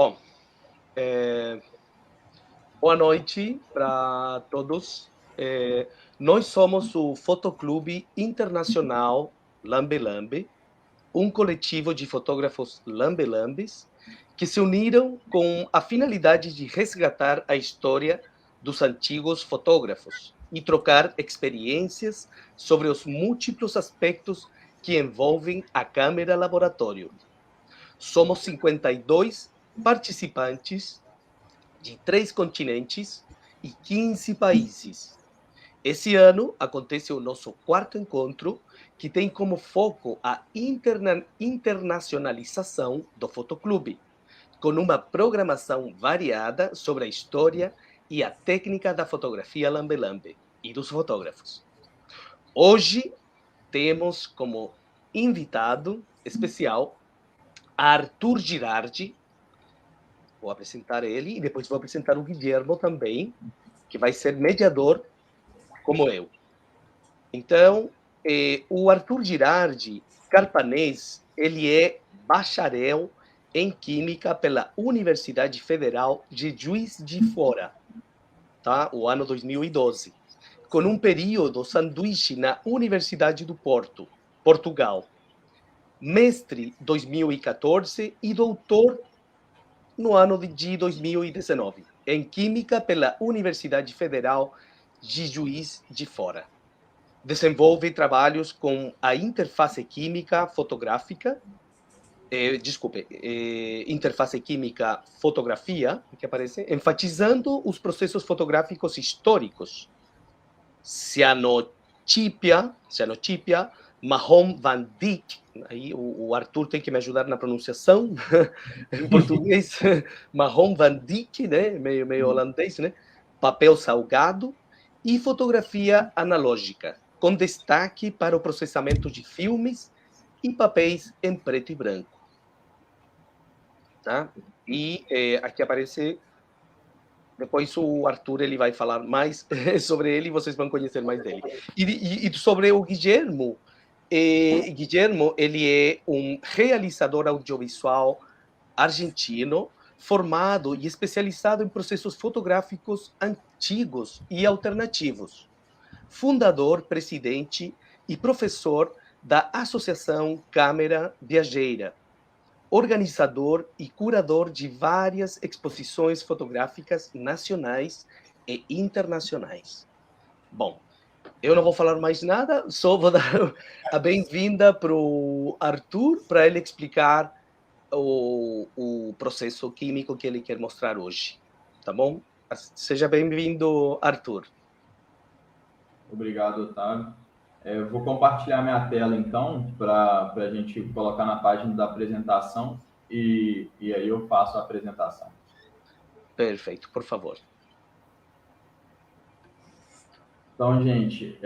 Bom, é, boa noite para todos. Nós somos o Fotoclube Internacional Lambe Lambe, um coletivo de fotógrafos lambe-lambes que se uniram com a finalidade de resgatar a história dos antigos fotógrafos e trocar experiências sobre os múltiplos aspectos que envolvem a câmera laboratório. Somos 52 participantes de 3 continentes e 15 países. Esse ano acontece o nosso quarto encontro, que tem como foco a internacionalização do Fotoclube, com uma programação variada sobre a história e a técnica da fotografia lambe-lambe e dos fotógrafos. Hoje temos como invitado especial Arthur Girardi. Vou apresentar ele e depois vou apresentar o Guilhermo também, que vai ser mediador, como eu. Então, o Arthur Girardi, carpanês, ele é bacharel em Química pela Universidade Federal de Juiz de Fora, tá? O ano 2012, com um período sanduíche na Universidade do Porto, Portugal. Mestre 2014 e doutor no ano de 2019, em Química pela Universidade Federal de Juiz de Fora. Desenvolve trabalhos com a interface química fotográfica, interface química fotografia, que aparece, enfatizando os processos fotográficos históricos, cianotípia, Mahon Van Dyck, aí o Arthur tem que me ajudar na pronunciação, em português, Mahon Van Dyck, né, meio holandês, né, papel salgado e fotografia analógica, com destaque para o processamento de filmes e papéis em preto e branco. Tá? E aqui aparece... Depois o Arthur ele vai falar mais sobre ele e vocês vão conhecer mais dele. E sobre o Guilhermo, Guilhermo ele é um realizador audiovisual argentino, formado e especializado em processos fotográficos antigos e alternativos. Fundador, presidente e professor da Associação Câmera Viajeira, organizador e curador de várias exposições fotográficas nacionais e internacionais. Bom, eu não vou falar mais nada, só vou dar a bem-vinda para o Arthur, para ele explicar o processo químico que ele quer mostrar hoje. Tá bom? Seja bem-vindo, Arthur. Obrigado, Otávio. Eu vou compartilhar minha tela, então, para a gente colocar na página da apresentação e aí eu faço a apresentação. Perfeito, por favor. Então, gente,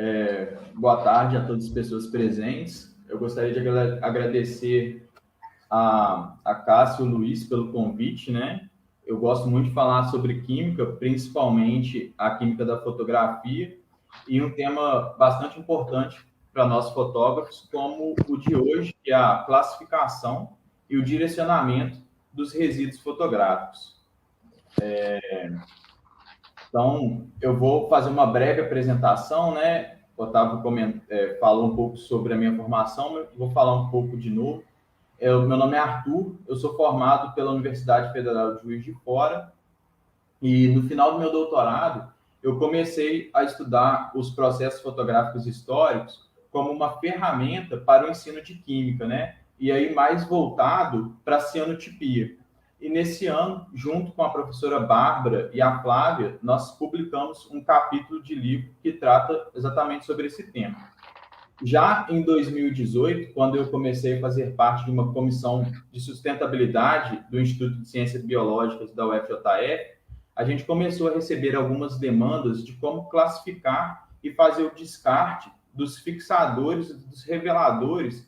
boa tarde a todas as pessoas presentes. Eu gostaria de agradecer a Cássio e o Luiz pelo convite, né? Eu gosto muito de falar sobre química, principalmente a química da fotografia, e um tema bastante importante para nós fotógrafos, como o de hoje, que é a classificação e o direcionamento dos resíduos fotográficos. Então, eu vou fazer uma breve apresentação, né? O Otávio falou um pouco sobre a minha formação, mas vou falar um pouco de novo. Meu nome é Arthur, eu sou formado pela Universidade Federal de Juiz de Fora e no final do meu doutorado eu comecei a estudar os processos fotográficos históricos como uma ferramenta para o ensino de química, né? E aí mais voltado para a cianotipia. E nesse ano, junto com a professora Bárbara e a Flávia, nós publicamos um capítulo de livro que trata exatamente sobre esse tema. Já em 2018, quando eu comecei a fazer parte de uma comissão de sustentabilidade do Instituto de Ciências Biológicas da UFJF, a gente começou a receber algumas demandas de como classificar e fazer o descarte dos fixadores e dos reveladores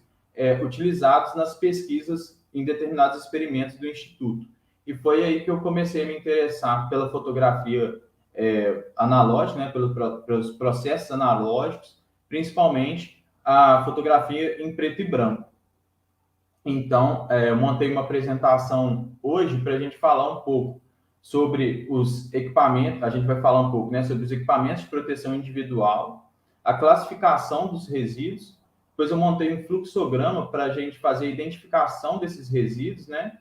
utilizados nas pesquisas em determinados experimentos do Instituto. E foi aí que eu comecei a me interessar pela fotografia analógica, né, pelos processos analógicos, principalmente a fotografia em preto e branco. Então, eu montei uma apresentação hoje para a gente falar um pouco sobre os equipamentos, a gente vai falar um pouco, né, sobre os equipamentos de proteção individual, a classificação dos resíduos, depois eu montei um fluxograma para a gente fazer a identificação desses resíduos, né,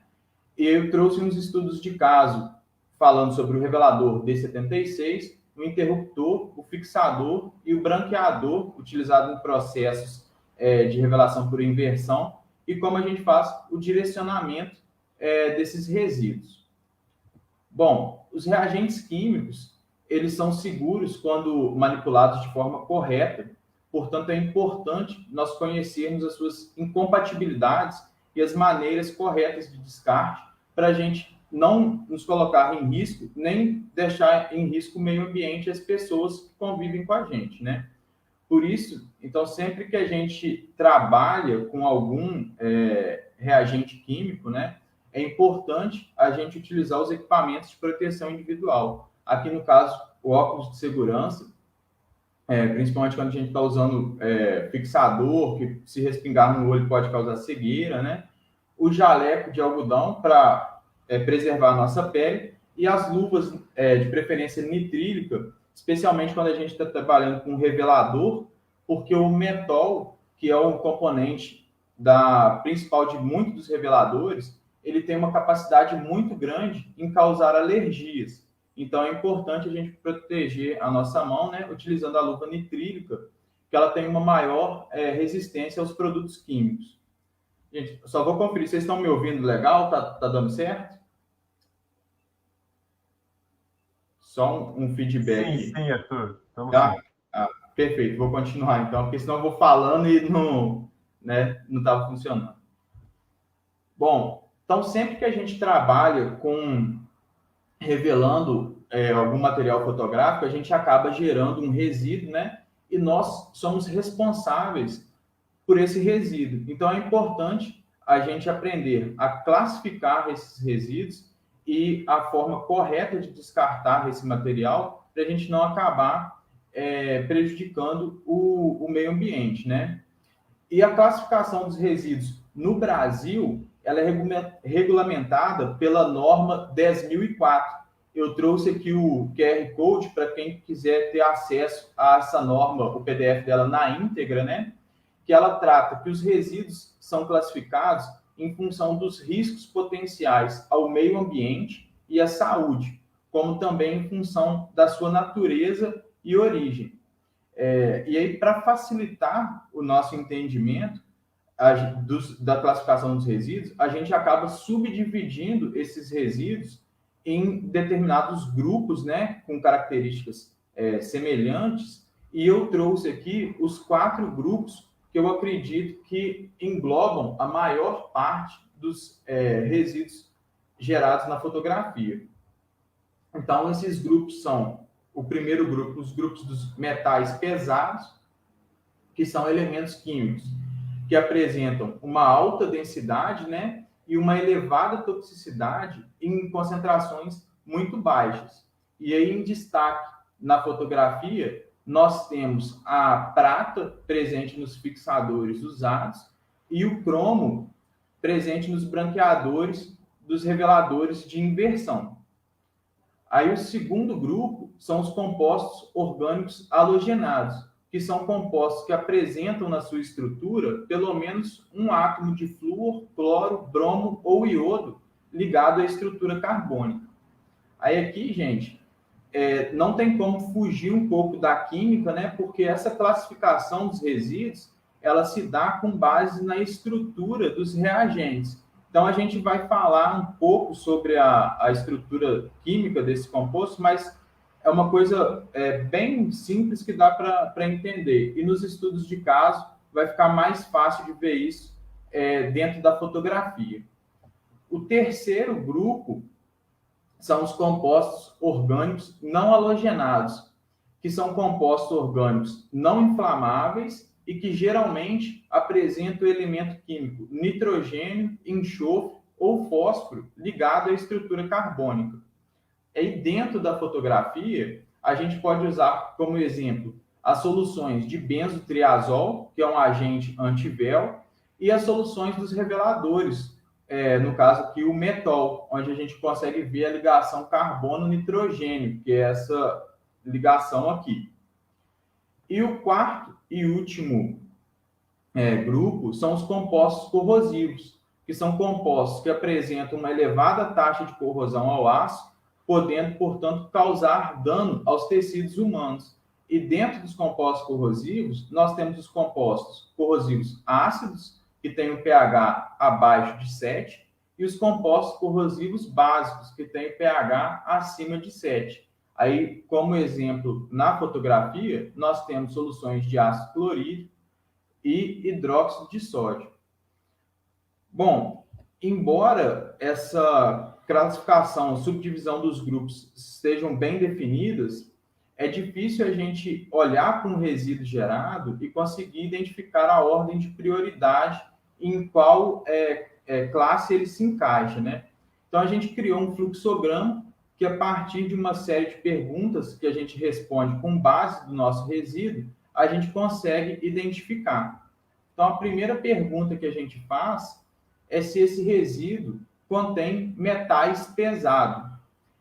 e eu trouxe uns estudos de caso, falando sobre o revelador D76, o interruptor, o fixador e o branqueador, utilizado em processos de revelação por inversão, e como a gente faz o direcionamento desses resíduos. Bom, os reagentes químicos, eles são seguros quando manipulados de forma correta, portanto, é importante nós conhecermos as suas incompatibilidades e as maneiras corretas de descarte para a gente não nos colocar em risco, nem deixar em risco o meio ambiente e as pessoas que convivem com a gente, né? Por isso, então, sempre que a gente trabalha com algum reagente químico, né, é importante a gente utilizar os equipamentos de proteção individual. Aqui, no caso, o óculos de segurança, principalmente quando a gente está usando fixador, que se respingar no olho pode causar cegueira, né? O jaleco de algodão para preservar a nossa pele e as luvas de preferência nitrílica, especialmente quando a gente está trabalhando com revelador, porque o mentol, que é um componente principal de muitos dos reveladores, ele tem uma capacidade muito grande em causar alergias. Então, é importante a gente proteger a nossa mão, né, utilizando a luva nitrílica, que ela tem uma maior resistência aos produtos químicos. Gente, só vou conferir, vocês estão me ouvindo legal? Tá dando certo? Só um feedback. Sim, Arthur. Tá? Perfeito, vou continuar então, porque senão eu vou falando e não estava funcionando. Bom, então sempre que a gente trabalha revelando algum material fotográfico, a gente acaba gerando um resíduo, né? E nós somos responsáveis por esse resíduo. Então é importante a gente aprender a classificar esses resíduos e a forma correta de descartar esse material para a gente não acabar prejudicando o meio ambiente, né? E a classificação dos resíduos no Brasil, ela é regulamentada pela norma 10.004. Eu trouxe aqui o QR Code para quem quiser ter acesso a essa norma, o PDF dela na íntegra, né? Que ela trata que os resíduos são classificados em função dos riscos potenciais ao meio ambiente e à saúde, como também em função da sua natureza e origem. E aí, para facilitar o nosso entendimento da classificação dos resíduos, a gente acaba subdividindo esses resíduos em determinados grupos, né, com características semelhantes, e eu trouxe aqui os 4 grupos que eu acredito que englobam a maior parte dos resíduos gerados na fotografia. Então, esses grupos são, o primeiro grupo, os grupos dos metais pesados, que são elementos químicos que apresentam uma alta densidade, né, e uma elevada toxicidade em concentrações muito baixas. E aí, em destaque na fotografia, nós temos a prata presente nos fixadores usados e o cromo presente nos branqueadores dos reveladores de inversão. Aí o segundo grupo são os compostos orgânicos halogenados, que são compostos que apresentam na sua estrutura pelo menos um átomo de flúor, cloro, bromo ou iodo ligado à estrutura carbônica. Aí aqui, gente, não tem como fugir um pouco da química, né? Porque essa classificação dos resíduos, ela se dá com base na estrutura dos reagentes. Então, a gente vai falar um pouco sobre a estrutura química desse composto, mas é uma coisa bem simples que dá para entender. E nos estudos de caso, vai ficar mais fácil de ver isso dentro da fotografia. O terceiro grupo são os compostos orgânicos não halogenados, que são compostos orgânicos não inflamáveis e que geralmente apresentam o elemento químico nitrogênio, enxofre ou fósforo ligado à estrutura carbônica. E dentro da fotografia, a gente pode usar como exemplo as soluções de benzotriazol, que é um agente antivéu, e as soluções dos reveladores, no caso aqui o metol, onde a gente consegue ver a ligação carbono-nitrogênio, que é essa ligação aqui. E o quarto e último grupo são os compostos corrosivos, que são compostos que apresentam uma elevada taxa de corrosão ao aço, podendo, portanto, causar dano aos tecidos humanos. E dentro dos compostos corrosivos, nós temos os compostos corrosivos ácidos, que têm um pH abaixo de 7, e os compostos corrosivos básicos, que têm o pH acima de 7. Aí, como exemplo, na fotografia, nós temos soluções de ácido clorídrico e hidróxido de sódio. Bom, embora essa classificação, subdivisão dos grupos estejam bem definidas, é difícil a gente olhar para um resíduo gerado e conseguir identificar a ordem de prioridade em qual classe ele se encaixa, né? Então, a gente criou um fluxograma que, a partir de uma série de perguntas que a gente responde com base do nosso resíduo, a gente consegue identificar. Então, a primeira pergunta que a gente faz é se esse resíduo contém metais pesados.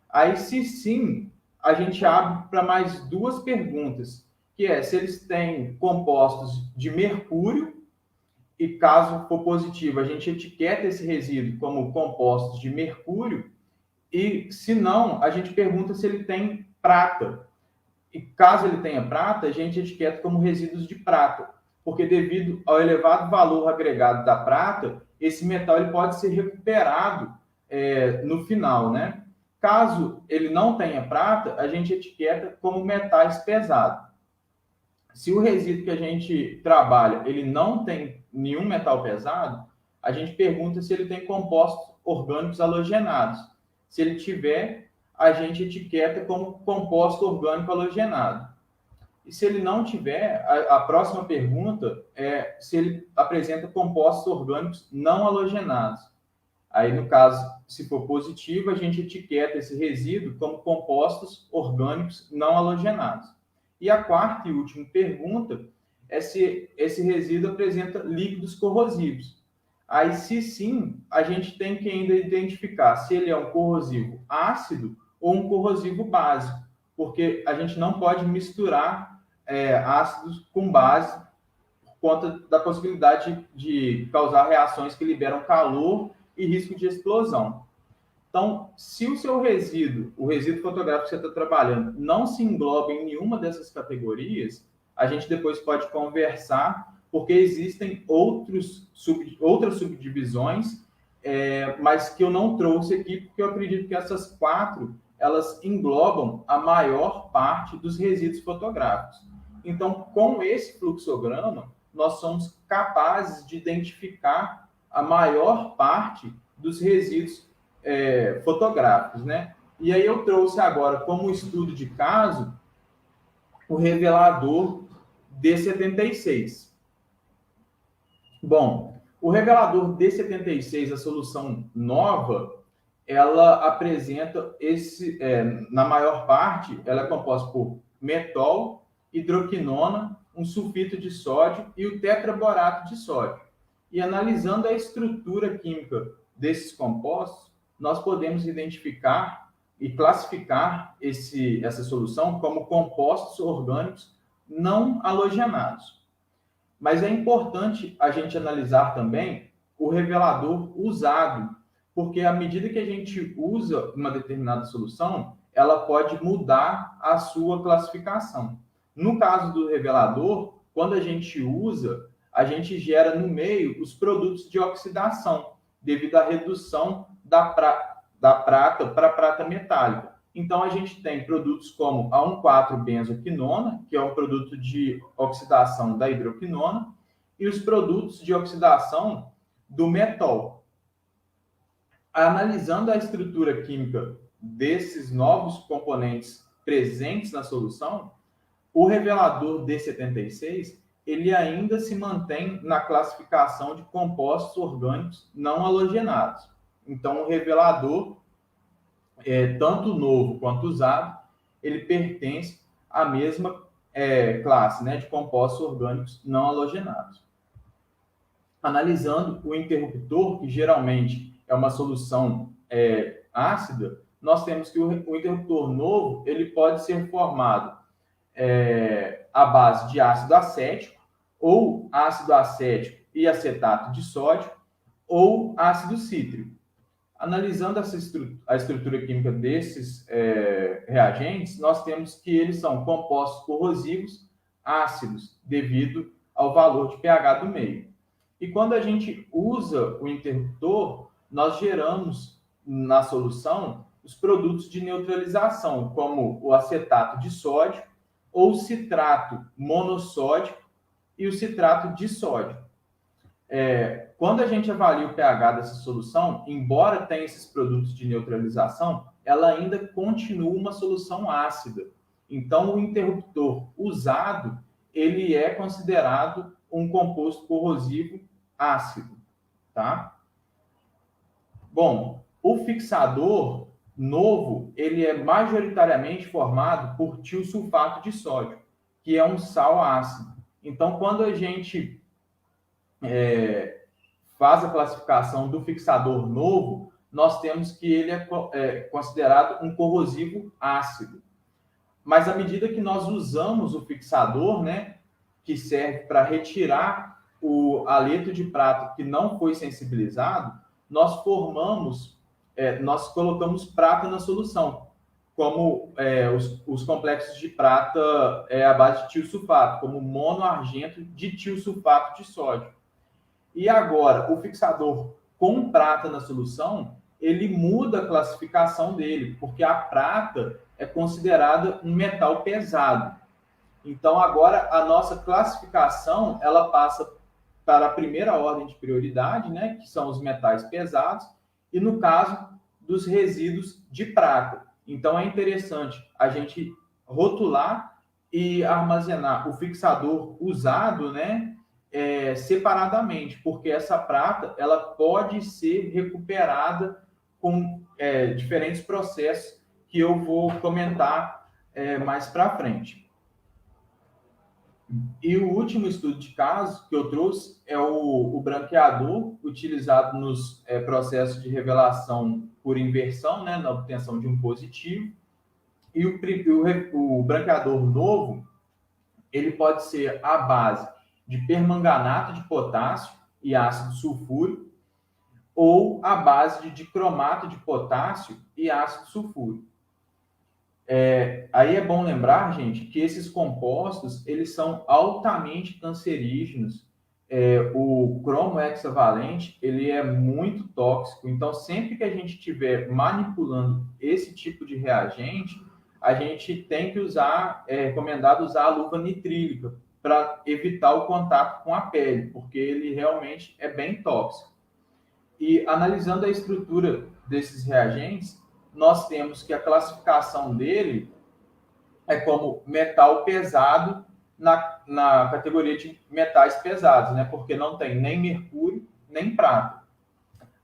Aí, se sim, a gente abre para mais duas perguntas, que é se eles têm compostos de mercúrio, e caso for positivo, a gente etiqueta esse resíduo como compostos de mercúrio, e se não, a gente pergunta se ele tem prata. E caso ele tenha prata, a gente etiqueta como resíduos de prata, porque devido ao elevado valor agregado da prata, esse metal ele pode ser recuperado no final, né? Caso ele não tenha prata, a gente etiqueta como metais pesados. Se o resíduo que a gente trabalha ele não tem nenhum metal pesado, a gente pergunta se ele tem compostos orgânicos halogenados. Se ele tiver, a gente etiqueta como composto orgânico halogenado. E se ele não tiver, a próxima pergunta é se ele apresenta compostos orgânicos não halogenados. Aí, no caso, se for positivo, a gente etiqueta esse resíduo como compostos orgânicos não halogenados. E a quarta e última pergunta é se esse resíduo apresenta líquidos corrosivos. Aí, se sim, a gente tem que ainda identificar se ele é um corrosivo ácido ou um corrosivo básico, porque a gente não pode misturar ácidos com base por conta da possibilidade de causar reações que liberam calor e risco de explosão. Então, se o seu resíduo, o resíduo fotográfico que você está trabalhando, não se engloba em nenhuma dessas categorias, a gente depois pode conversar, porque existem outras subdivisões, mas que eu não trouxe aqui, porque eu acredito que essas 4, elas englobam a maior parte dos resíduos fotográficos. Então, com esse fluxograma, nós somos capazes de identificar a maior parte dos resíduos fotográficos, né? E aí eu trouxe agora, como estudo de caso, o revelador D76. Bom, o revelador D76, a solução nova, ela apresenta na maior parte, ela é composta por metol, hidroquinona, um sulfito de sódio e o tetraborato de sódio. E analisando a estrutura química desses compostos, nós podemos identificar e classificar essa solução como compostos orgânicos não halogenados. Mas é importante a gente analisar também o revelador usado, porque à medida que a gente usa uma determinada solução, ela pode mudar a sua classificação. No caso do revelador, quando a gente usa, a gente gera no meio os produtos de oxidação, devido à redução da prata para prata metálica. Então, a gente tem produtos como a 1,4-benzoquinona, que é um produto de oxidação da hidroquinona, e os produtos de oxidação do metol. Analisando a estrutura química desses novos componentes presentes na solução, o revelador D76 ele ainda se mantém na classificação de compostos orgânicos não halogenados. Então, o revelador, tanto novo quanto usado, ele pertence à mesma classe, né, de compostos orgânicos não halogenados. analisando o interruptor, que geralmente é uma solução ácida, nós temos que o interruptor novo ele pode ser formado à base de ácido acético, ou ácido acético e acetato de sódio, ou ácido cítrico. Analisando a estrutura química desses reagentes, nós temos que eles são compostos corrosivos ácidos, devido ao valor de pH do meio. E quando a gente usa o interruptor, nós geramos na solução os produtos de neutralização, como o acetato de sódio, ou o citrato monossódico e o citrato de sódio. Quando a gente avalia o pH dessa solução, embora tenha esses produtos de neutralização, ela ainda continua uma solução ácida. Então, o interruptor usado, ele é considerado um composto corrosivo ácido, tá? Bom, o fixador novo, ele é majoritariamente formado por tiosulfato de sódio, que é um sal ácido. Então, quando a gente faz a classificação do fixador novo, nós temos que ele é considerado um corrosivo ácido. Mas à medida que nós usamos o fixador, né, que serve para retirar o haleto de prata que não foi sensibilizado, nós colocamos prata na solução, como os complexos de prata à base de tiosulfato, como monoargento de tiosulfato de sódio. E agora, o fixador com prata na solução, ele muda a classificação dele, porque a prata é considerada um metal pesado. Então, agora, a nossa classificação, ela passa para a primeira ordem de prioridade, né, que são os metais pesados, e no caso dos resíduos de prata. Então, é interessante a gente rotular e armazenar o fixador usado, né, separadamente, porque essa prata ela pode ser recuperada com diferentes processos que eu vou comentar mais para frente. E o último estudo de caso que eu trouxe é o branqueador, utilizado nos processos de revelação por inversão, né, na obtenção de um positivo. E o branqueador novo, ele pode ser à base de permanganato de potássio e ácido sulfúrico, ou à base de dicromato de potássio e ácido sulfúrico. Aí é bom lembrar, gente, que esses compostos eles são altamente cancerígenos. O cromo hexavalente ele é muito tóxico, então sempre que a gente estiver manipulando esse tipo de reagente, a gente tem que usar, é recomendado usar a luva nitrílica para evitar o contato com a pele, porque ele realmente é bem tóxico. E analisando a estrutura desses reagentes, nós temos que a classificação dele é como metal pesado na categoria de metais pesados, né? Porque não tem nem mercúrio, nem prata.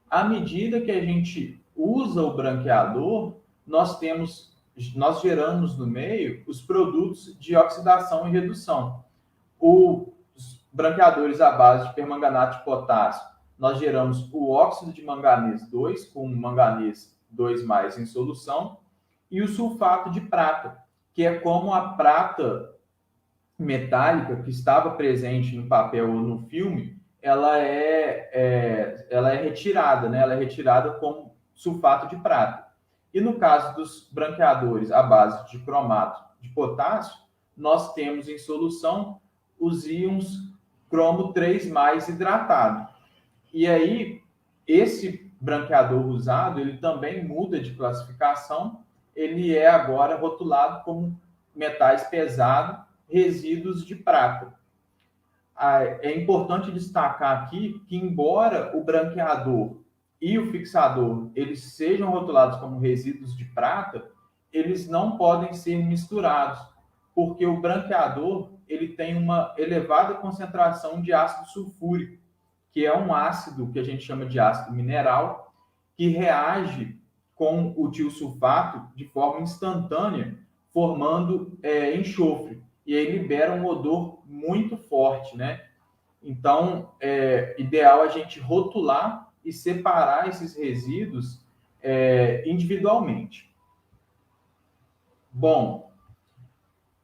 À medida que a gente usa o branqueador, nós geramos no meio os produtos de oxidação e redução. Os branqueadores à base de permanganato de potássio, nós geramos o óxido de manganês 2, com manganês 2+ em solução, e o sulfato de prata, que é como a prata metálica que estava presente no papel ou no filme, ela é retirada, né? Ela é retirada como sulfato de prata. E no caso dos branqueadores à base de cromato de potássio, nós temos em solução os íons cromo 3+ hidratado. E aí, esse branqueador usado, ele também muda de classificação, ele é agora rotulado como metais pesados, resíduos de prata. É importante destacar aqui que, embora o branqueador e o fixador eles sejam rotulados como resíduos de prata, eles não podem ser misturados, porque o branqueador ele tem uma elevada concentração de ácido sulfúrico, que é um ácido que a gente chama de ácido mineral, que reage com o tiosulfato de forma instantânea, formando enxofre. E aí libera um odor muito forte, né? Então, é ideal a gente rotular e separar esses resíduos individualmente. Bom,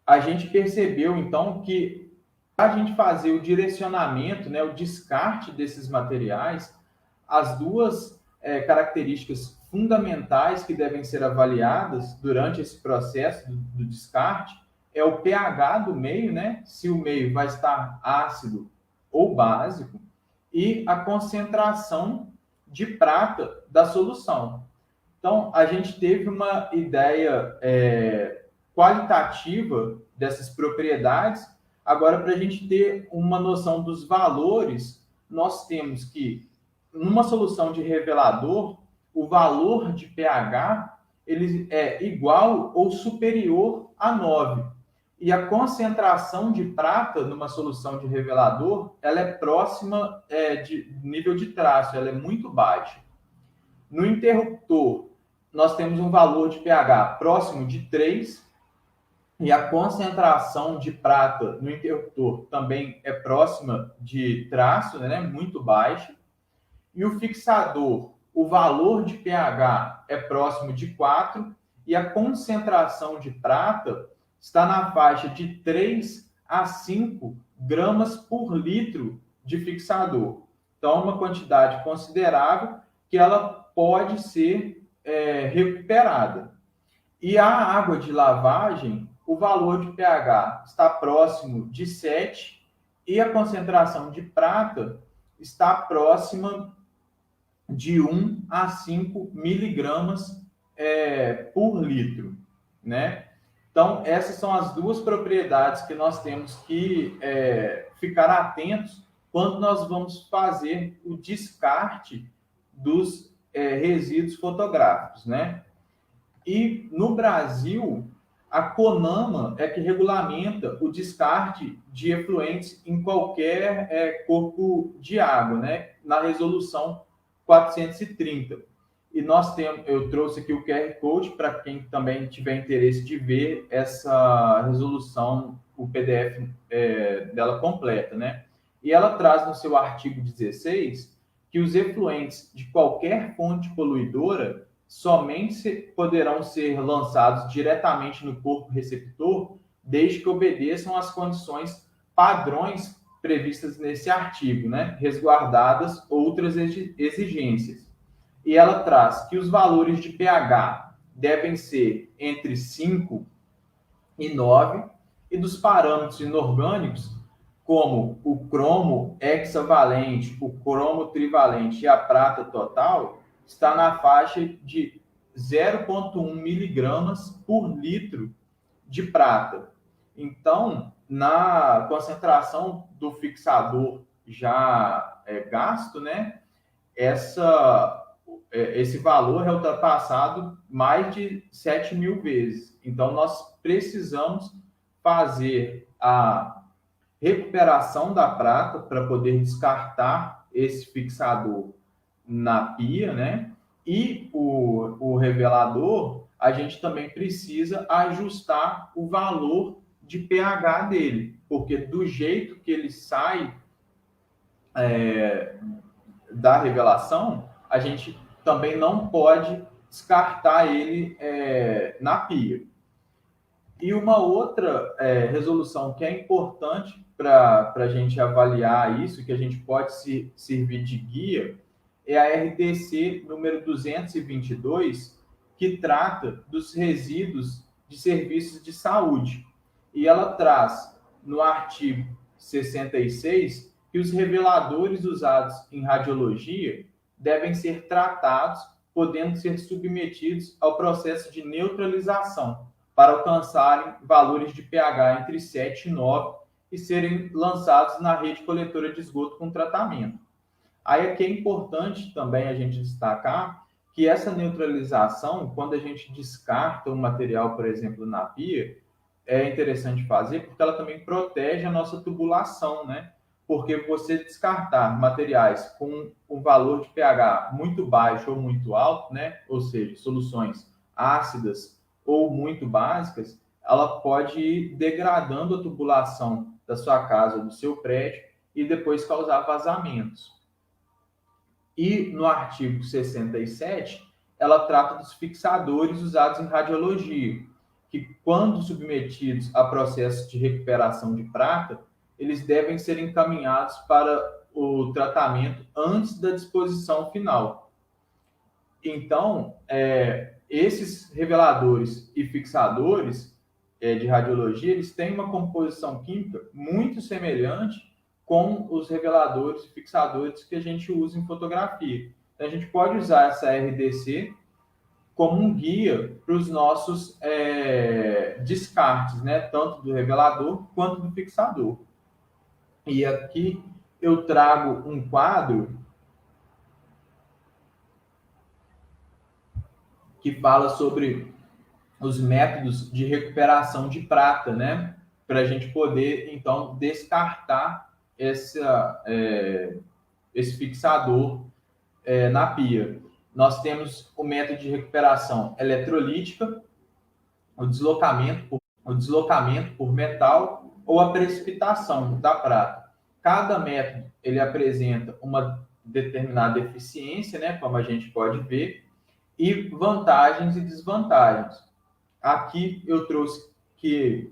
a gente percebeu, então, que para a gente fazer o direcionamento, né, o descarte desses materiais, as duas características fundamentais que devem ser avaliadas durante esse processo do descarte é o pH do meio, né, se o meio vai estar ácido ou básico, e a concentração de prata da solução. Então, a gente teve uma ideia qualitativa dessas propriedades. Agora, para a gente ter uma noção dos valores, nós temos que, numa solução de revelador, o valor de pH ele é igual ou superior a 9. E a concentração de prata numa solução de revelador, ela é próxima de nível de traço, ela é muito baixa. No interruptor, nós temos um valor de pH próximo de 3, e a concentração de prata no interruptor também é próxima de traço, né, muito baixa. E o fixador, o valor de pH é próximo de 4, e a concentração de prata está na faixa de 3 a 5 gramas por litro de fixador. Então, uma quantidade considerável que ela pode ser recuperada. E a água de lavagem, o valor de pH está próximo de 7 e a concentração de prata está próxima de 1 a 5 miligramas por litro, né? Então, essas são as duas propriedades que nós temos que ficar atentos quando nós vamos fazer o descarte dos resíduos fotográficos, né? E no Brasil, a CONAMA é que regulamenta o descarte de efluentes em qualquer corpo de água, né? Na resolução 430. E nós temos, eu trouxe aqui o QR Code para quem também tiver interesse de ver essa resolução, o PDF dela completa, né? E ela traz no seu artigo 16 que os efluentes de qualquer fonte poluidora somente poderão ser lançados diretamente no corpo receptor, desde que obedeçam às condições padrões previstas nesse artigo, né? Resguardadas outras exigências. E ela traz que os valores de pH devem ser entre 5 e 9, e dos parâmetros inorgânicos, como o cromo hexavalente, o cromo trivalente e a prata total, está na faixa de 0,1 miligramas por litro de prata. Então, na concentração do fixador já gasto, né, esse valor é ultrapassado mais de 7.000 vezes. Então, nós precisamos fazer a recuperação da prata para poder descartar esse fixador na pia, né? E o revelador, a gente também precisa ajustar o valor de pH dele, porque do jeito que ele sai da revelação, a gente também não pode descartar ele na pia. E uma outra resolução que é importante para a gente avaliar isso, que a gente pode servir de guia, é a RDC número 222, que trata dos resíduos de serviços de saúde. E ela traz, no artigo 66, que os reveladores usados em radiologia devem ser tratados, podendo ser submetidos ao processo de neutralização, para alcançarem valores de pH entre 7 e 9 e serem lançados na rede coletora de esgoto com tratamento. Aí aqui é importante também a gente destacar que essa neutralização, quando a gente descarta um material, por exemplo, na pia, é interessante fazer porque ela também protege a nossa tubulação, né? Porque você descartar materiais com um valor de pH muito baixo ou muito alto, né? Ou seja, soluções ácidas ou muito básicas, ela pode ir degradando a tubulação da sua casa, do seu prédio, e depois causar vazamentos. E no artigo 67, ela trata dos fixadores usados em radiologia, que quando submetidos a processo de recuperação de prata, eles devem ser encaminhados para o tratamento antes da disposição final. Então, esses reveladores e fixadores de radiologia, eles têm uma composição química muito semelhante com os reveladores e fixadores que a gente usa em fotografia. Então, a gente pode usar essa RDC como um guia para os nossos descartes, né? Tanto do revelador quanto do fixador. E aqui eu trago um quadro que fala sobre os métodos de recuperação de prata, né? Para a gente poder, então, descartar esse fixador na pia. Nós temos o método de recuperação eletrolítica, o deslocamento por metal ou a precipitação da prata. Cada método ele apresenta uma determinada eficiência, né, como a gente pode ver, e vantagens e desvantagens. Aqui eu trouxe que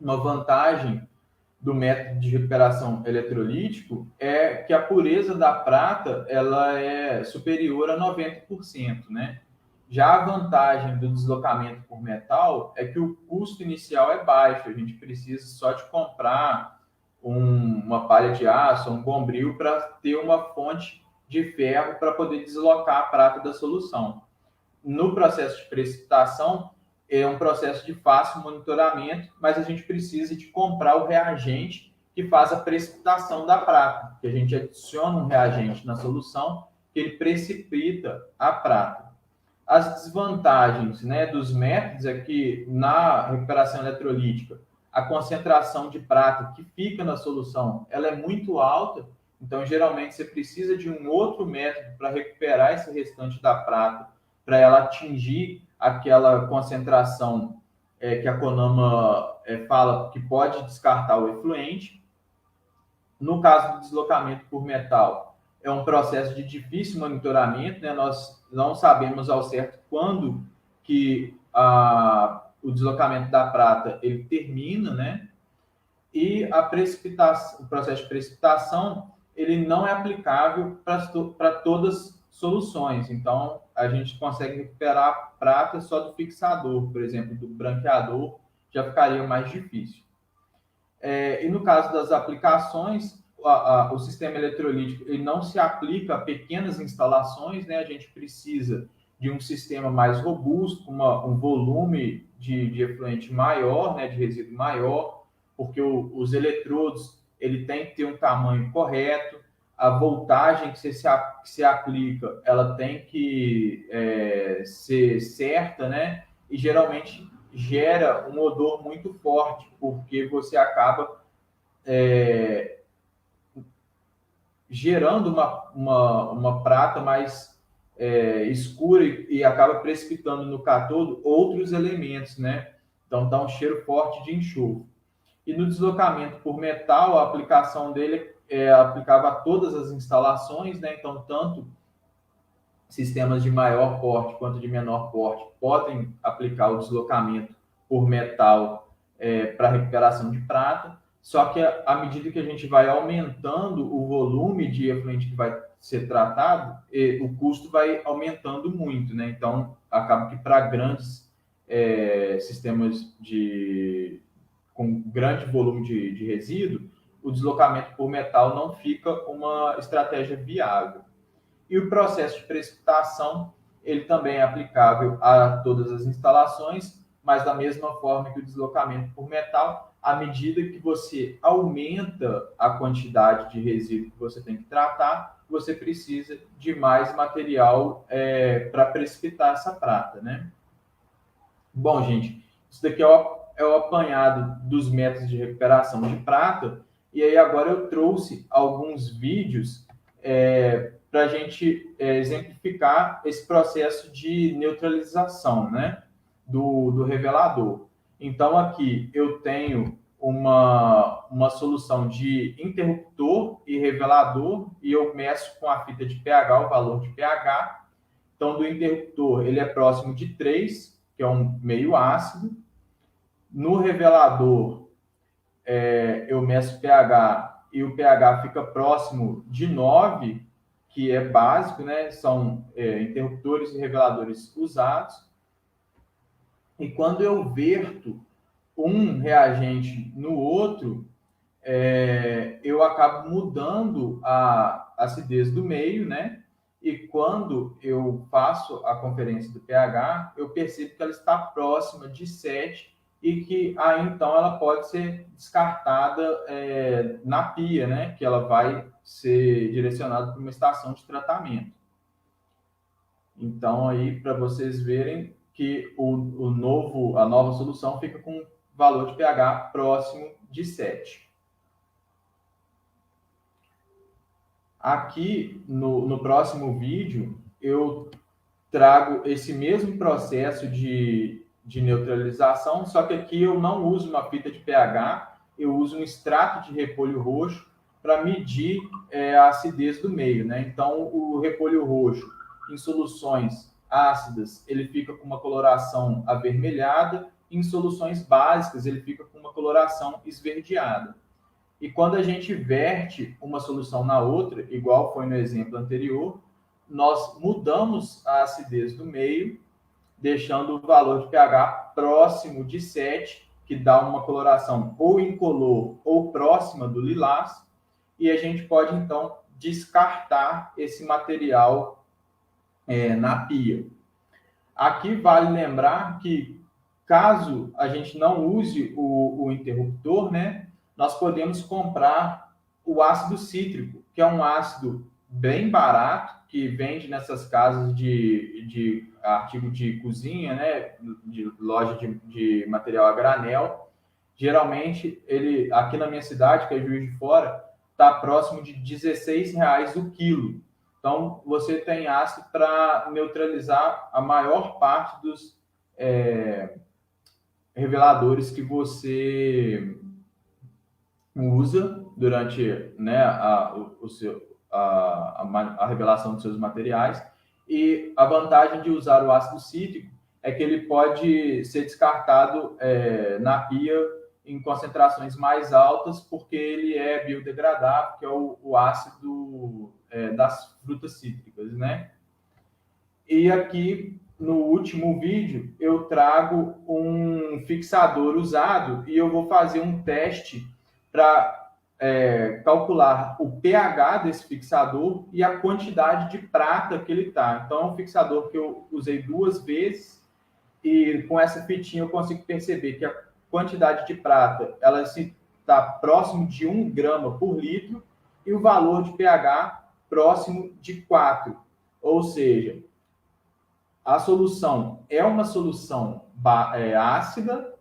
uma vantagem do método de recuperação eletrolítico é que a pureza da prata ela é superior a 90%, né? Já a vantagem do deslocamento por metal é que o custo inicial é baixo, a gente precisa só de comprar uma palha de aço, um bombril para ter uma fonte de ferro para poder deslocar a prata da solução. No processo de precipitação, é um processo de fácil monitoramento, mas a gente precisa de comprar o reagente que faz a precipitação da prata, que a gente adiciona um reagente na solução que ele precipita a prata. As desvantagens, né, dos métodos é que na recuperação eletrolítica, a concentração de prata que fica na solução ela é muito alta, então geralmente você precisa de um outro método para recuperar esse restante da prata, para ela atingir aquela concentração que a CONAMA fala que pode descartar o efluente. No caso do deslocamento por metal, é um processo de difícil monitoramento, né? Nós não sabemos ao certo quando que o deslocamento da prata ele termina, né? E a precipitação, o processo de precipitação, ele não é aplicável para todas as soluções. Então, a gente consegue recuperar a prata só do fixador, por exemplo, do branqueador, já ficaria mais difícil. E no caso das aplicações, o sistema eletrolítico ele não se aplica a pequenas instalações, né? A gente precisa de um sistema mais robusto, um volume de efluente maior, né? De resíduo maior, porque os eletrodos ele tem que ter um tamanho correto, a voltagem que se aplica, ela tem que ser certa, né? E geralmente gera um odor muito forte, porque você acaba gerando uma prata mais escura e acaba precipitando no cátodo outros elementos, né? Então dá um cheiro forte de enxofre. E no deslocamento por metal, a aplicação dele é aplicável a todas as instalações, né? Então, tanto sistemas de maior porte quanto de menor porte podem aplicar o deslocamento por metal para recuperação de prata, só que à medida que a gente vai aumentando o volume de efluente que vai ser tratado, o custo vai aumentando muito, né? Então, acaba que para grandes sistemas com grande volume de resíduo, o deslocamento por metal não fica uma estratégia viável. E o processo de precipitação, ele também é aplicável a todas as instalações, mas da mesma forma que o deslocamento por metal, à medida que você aumenta a quantidade de resíduo que você tem que tratar, você precisa de mais material para precipitar essa prata, né? Bom, gente, isso daqui é o apanhado dos métodos de recuperação de prata, e aí agora eu trouxe alguns vídeos para a gente exemplificar esse processo de neutralização, né, do revelador. Então, aqui eu tenho uma solução de interruptor e revelador, e eu meço com a fita de pH o valor de pH. Então, do interruptor, ele é próximo de 3, que é um meio ácido. No revelador, eu meço pH e o pH fica próximo de 9, que é básico, né? São interruptores e reveladores usados. E quando eu verto um reagente no outro, eu acabo mudando a acidez do meio, né? E quando eu faço a conferência do pH, eu percebo que ela está próxima de 7 e que aí então ela pode ser descartada na pia, né? Que ela vai ser direcionada para uma estação de tratamento. Então aí para vocês verem que a nova solução fica com valor de pH próximo de 7. Aqui no próximo vídeo eu trago esse mesmo processo de neutralização, só que aqui eu não uso uma fita de pH, eu uso um extrato de repolho roxo para medir a acidez do meio, né? Então, o repolho roxo em soluções ácidas, ele fica com uma coloração avermelhada, em soluções básicas, ele fica com uma coloração esverdeada. E quando a gente verte uma solução na outra, igual foi no exemplo anterior, nós mudamos a acidez do meio, deixando o valor de pH próximo de 7, que dá uma coloração ou incolor ou próxima do lilás, e a gente pode, então, descartar esse material na pia. Aqui vale lembrar que, caso a gente não use o interruptor, né, nós podemos comprar o ácido cítrico, que é um ácido bem barato, que vende nessas casas de artigo de cozinha, né, de loja de material a granel. Geralmente, ele, aqui na minha cidade, que é Juiz de Fora, está próximo de R$16 o quilo. Então, você tem ácido para neutralizar a maior parte dos reveladores que você usa durante, né, a revelação dos seus materiais. E a vantagem de usar o ácido cítrico é que ele pode ser descartado na pia em concentrações mais altas, porque ele é biodegradável, que é o ácido das frutas cítricas, né? E aqui, no último vídeo, eu trago um fixador usado e eu vou fazer um teste para calcular o pH desse fixador e a quantidade de prata que ele está. Então, é um fixador que eu usei 2 vezes e com essa fitinha eu consigo perceber que a quantidade de prata ela está próximo de 1 grama por litro e o valor de pH próximo de 4. Ou seja, a solução é uma solução ácida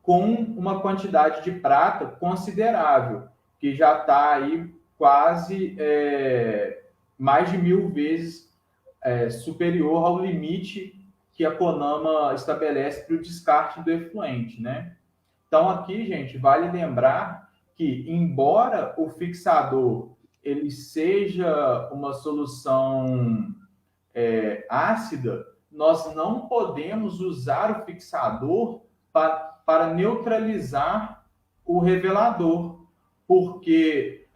com uma quantidade de prata considerável, que já está aí quase mais de 1000 vezes superior ao limite que a CONAMA estabelece para o descarte do efluente, né? Então, aqui, gente, vale lembrar que, embora o fixador ele seja uma solução ácida, nós não podemos usar o fixador para neutralizar o revelador, porque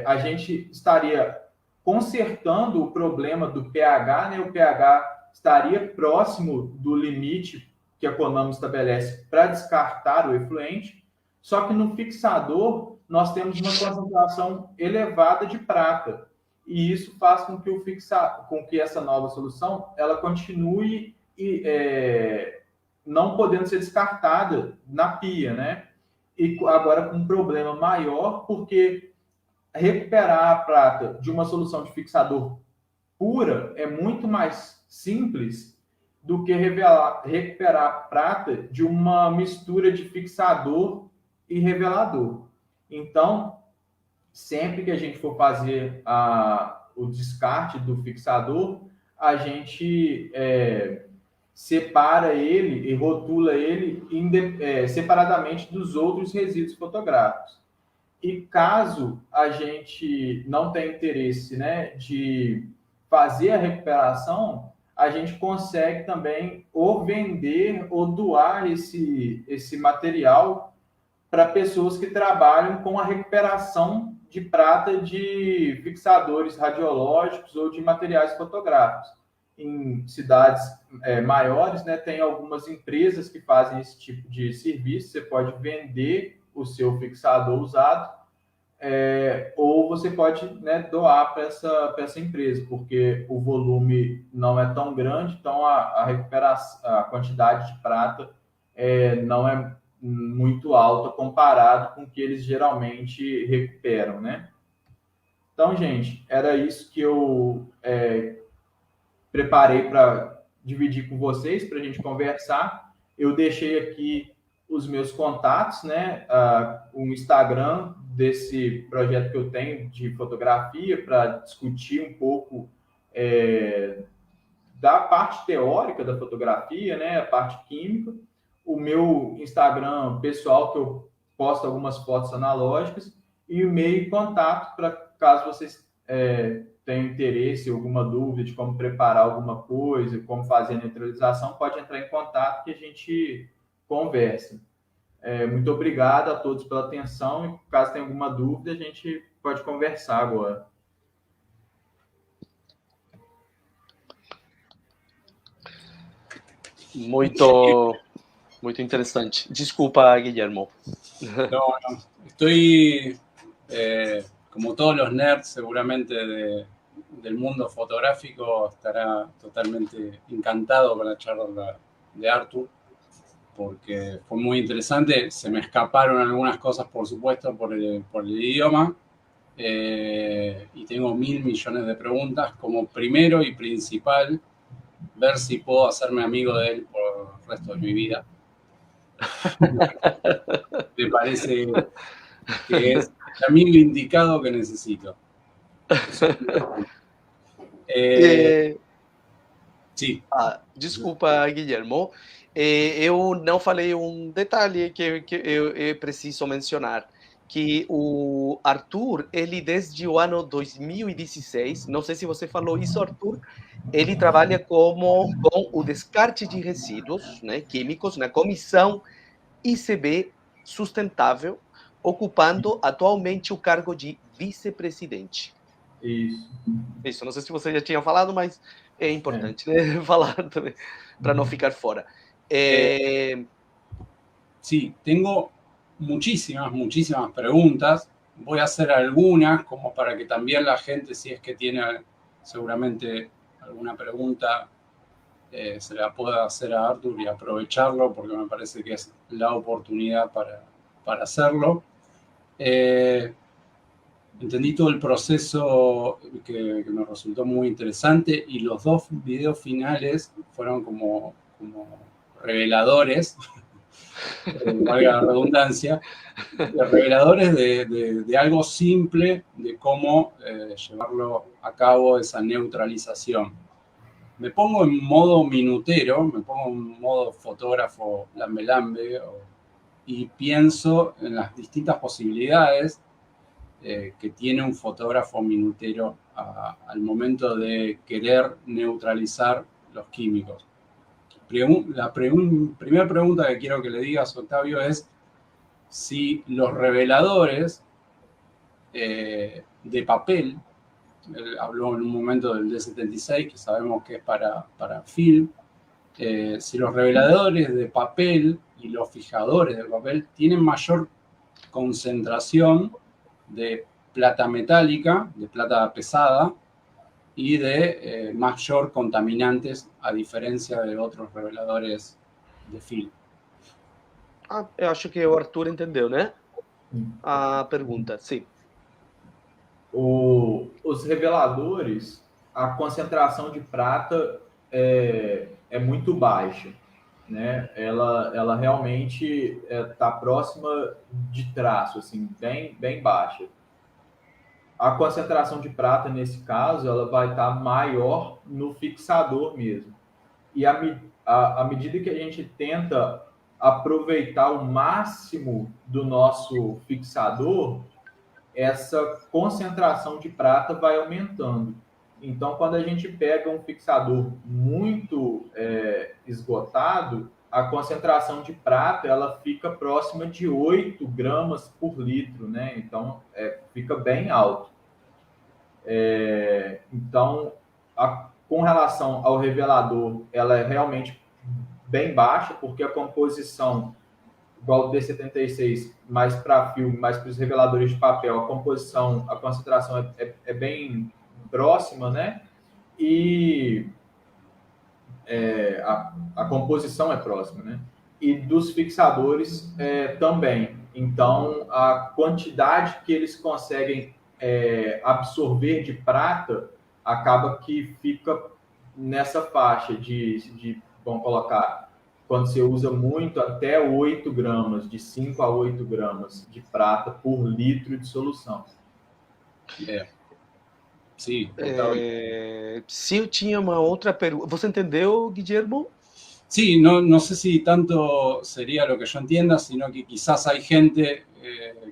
a gente estaria consertando o problema do pH, né? O pH estaria próximo do limite que a CONAMA estabelece para descartar o efluente, só que no fixador nós temos uma concentração elevada de prata, e isso faz com que essa nova solução ela continue não podendo ser descartada na pia, né? E agora com um problema maior, porque recuperar a prata de uma solução de fixador pura é muito mais simples do que recuperar a prata de uma mistura de fixador e revelador. Então, sempre que a gente for fazer o descarte do fixador, a gente separa ele e rotula ele separadamente dos outros resíduos fotográficos. E caso a gente não tenha interesse, né, de fazer a recuperação, a gente consegue também ou vender ou doar esse material para pessoas que trabalham com a recuperação de prata de fixadores radiológicos ou de materiais fotográficos. Em cidades maiores, né, tem algumas empresas que fazem esse tipo de serviço. Você pode vender o seu fixador usado, ou você pode, né, doar para essa empresa, porque o volume não é tão grande, então a recuperação, a quantidade de prata não é muito alta comparado com o que eles geralmente recuperam, né? Então, gente, era isso que eu preparei para dividir com vocês, para a gente conversar. Eu deixei aqui os meus contatos, né? O Instagram desse projeto que eu tenho de fotografia, para discutir um pouco da parte teórica da fotografia, né? A parte química. O meu Instagram pessoal, que eu posto algumas fotos analógicas, e o e-mail contato, para caso vocês tenham interesse, alguma dúvida de como preparar alguma coisa, como fazer a neutralização, pode entrar em contato que a gente conversa. Muito obrigado a todos pela atenção, e caso tenha alguma dúvida, a gente pode conversar agora. Muito interesante. Desculpa, Guillermo. No, estoy, como todos los nerds, seguramente del mundo fotográfico, estará totalmente encantado con la charla de Artur, porque fue muy interesante. Se me escaparon algunas cosas, por supuesto, por el idioma, y tengo 1000 millones de preguntas. Como primero y principal, ver si puedo hacerme amigo de él por el resto de mi vida. Me parece que es el amigo indicado que necesito. Sim. Desculpa, Guillermo. Eu não falei um detalhe que eu preciso mencionar, que o Artur, ele desde o ano 2016, não sei se você falou isso, Artur, ele trabalha com o descarte de resíduos, né, químicos na comissão ICB Sustentável, ocupando atualmente o cargo de vice-presidente. Isso, não sei se você já tinha falado, mas é importante, né, falar também, para não ficar fora. Sí, tengo muchísimas preguntas. Voy a hacer algunas como para que también la gente, si es que tiene seguramente alguna pregunta, se la pueda hacer a Artur y aprovecharlo, porque me parece que es la oportunidad para hacerlo. Entendí todo el proceso que me resultó muy interesante, y los 2 videos finales fueron como reveladores, valga la redundancia, reveladores de algo simple, de cómo llevarlo a cabo, esa neutralización. Me pongo en modo minutero, me pongo en modo fotógrafo lambe-lambe, y pienso en las distintas posibilidades que tiene un fotógrafo minutero al momento de querer neutralizar los químicos. La primera pregunta que quiero que le digas, Octavio, es si los reveladores de papel, él habló en un momento del D76, que sabemos que es para film, si los reveladores de papel y los fijadores de papel tienen mayor concentración de plata metálica, de plata pesada, y de mayor contaminantes, a diferencia de otros reveladores de film. Eu acho que o Artur entendeu, né? A pergunta, sim. Os reveladores, a concentração de prata é muito baixa, né? Ela realmente está próxima de traço, assim, bem baixa. A concentração de prata, nesse caso, ela vai estar maior no fixador mesmo. E à medida que a gente tenta aproveitar o máximo do nosso fixador, essa concentração de prata vai aumentando. Então, quando a gente pega um fixador muito esgotado, a concentração de prata ela fica próxima de 8 gramas por litro, né? Então, fica bem alto. Então, com relação ao revelador, ela é realmente bem baixa, porque a composição, igual o D76, mais para filme, mais para os reveladores de papel, a concentração é bem próxima, né? E a composição é próxima, né? E dos fixadores também. Então, a quantidade que eles conseguem absorver de prata acaba que fica nessa faixa de vamos colocar, quando você usa muito, até 8 gramas, de 5 a 8 gramas de prata por litro de solução. Sí, sí, eu tinha uma outra pergunta. ¿Você entendeu, Guillermo? Sí, no sé si tanto sería lo que yo entienda, sino que quizás hay gente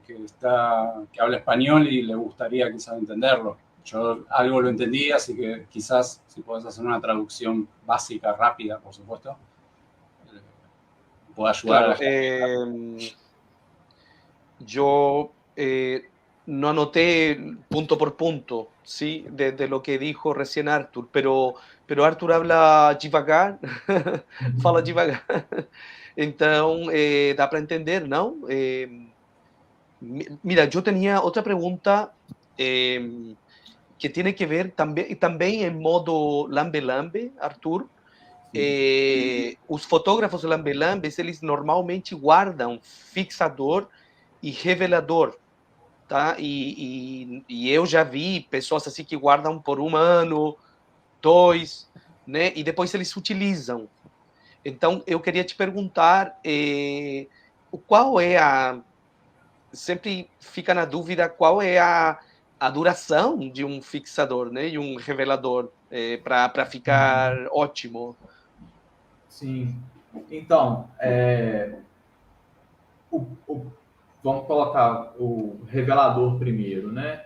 que habla español y le gustaría quizás entenderlo. Yo algo lo entendí, así que quizás si podés hacer una traducción básica, rápida, por supuesto, puede ayudar a la gente. Yo no anoté punto por punto, ¿sí? De lo que dijo recién Arthur, pero Arthur habla devagar, fala devagar, então dá para entender, não? Mira, yo tenía otra pregunta que tiene que ver también en modo lambe-lambe, Arthur. Os fotógrafos lambe-lambes, eles normalmente guardam fixador e revelador, tá? E eu já vi pessoas assim que guardam por 1 ano, 2, né? E depois eles utilizam. Então, eu queria te perguntar qual é sempre fica na dúvida qual é a duração de um fixador, né? E um revelador para ficar ótimo. Sim. Então, vamos colocar o revelador primeiro, né?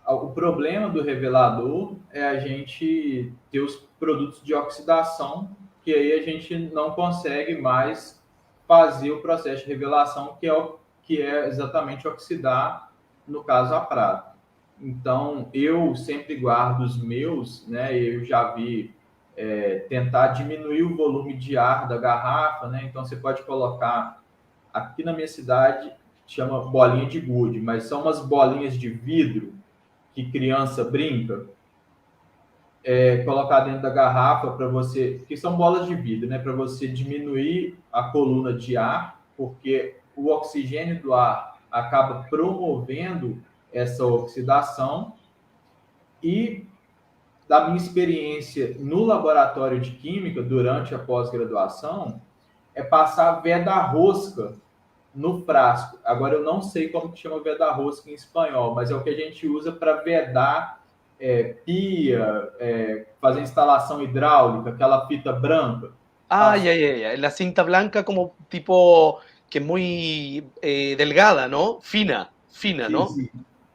O problema do revelador é a gente ter os produtos de oxidação, que aí a gente não consegue mais fazer o processo de revelação, que é exatamente oxidar, no caso, a prata. Então, eu sempre guardo os meus, né? Eu já vi tentar diminuir o volume de ar da garrafa, né? Então, você pode colocar, aqui na minha cidade, chama bolinha de gude, mas são umas bolinhas de vidro que criança brinca, colocar dentro da garrafa para você, que são bolas de vidro, né? Para você diminuir a coluna de ar, porque o oxigênio do ar acaba promovendo essa oxidação. E da minha experiência no laboratório de química durante a pós-graduação é passar veda-rosca no frasco. Agora eu não sei como que chama veda-rosca em espanhol, mas é o que a gente usa para vedar pia, fazer instalação hidráulica, aquela fita branca. La cinta blanca como tipo que es muy delgada, ¿no? Fina, sí, ¿no? Sí.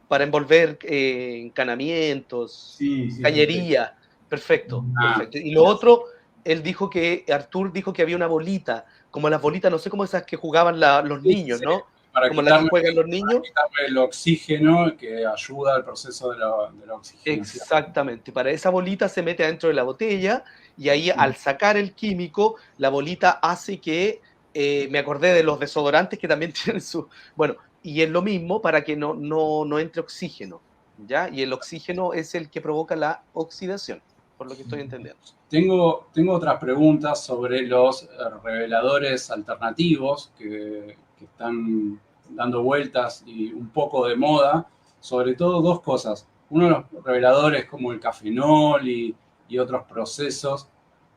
Para envolver encanamientos, cañería. Perfecto, perfecto. Y lo otro, Arthur dijo que había una bolita, como las bolitas, no sé cómo esas que jugaban los niños, ¿no? Para como las que juegan los niños. Para quitarle el oxígeno que ayuda al proceso de la oxigenación. Exactamente, para esa bolita se mete adentro de la botella y ahí al sacar el químico, la bolita hace que, me acordé de los desodorantes que también tienen su... Bueno, y es lo mismo para que no entre oxígeno, ¿ya? Y el oxígeno es el que provoca la oxidación, por lo que estoy entendiendo. Tengo otras preguntas sobre los reveladores alternativos que están dando vueltas y un poco de moda, sobre todo dos cosas. Uno de los reveladores como el cafenol y otros procesos,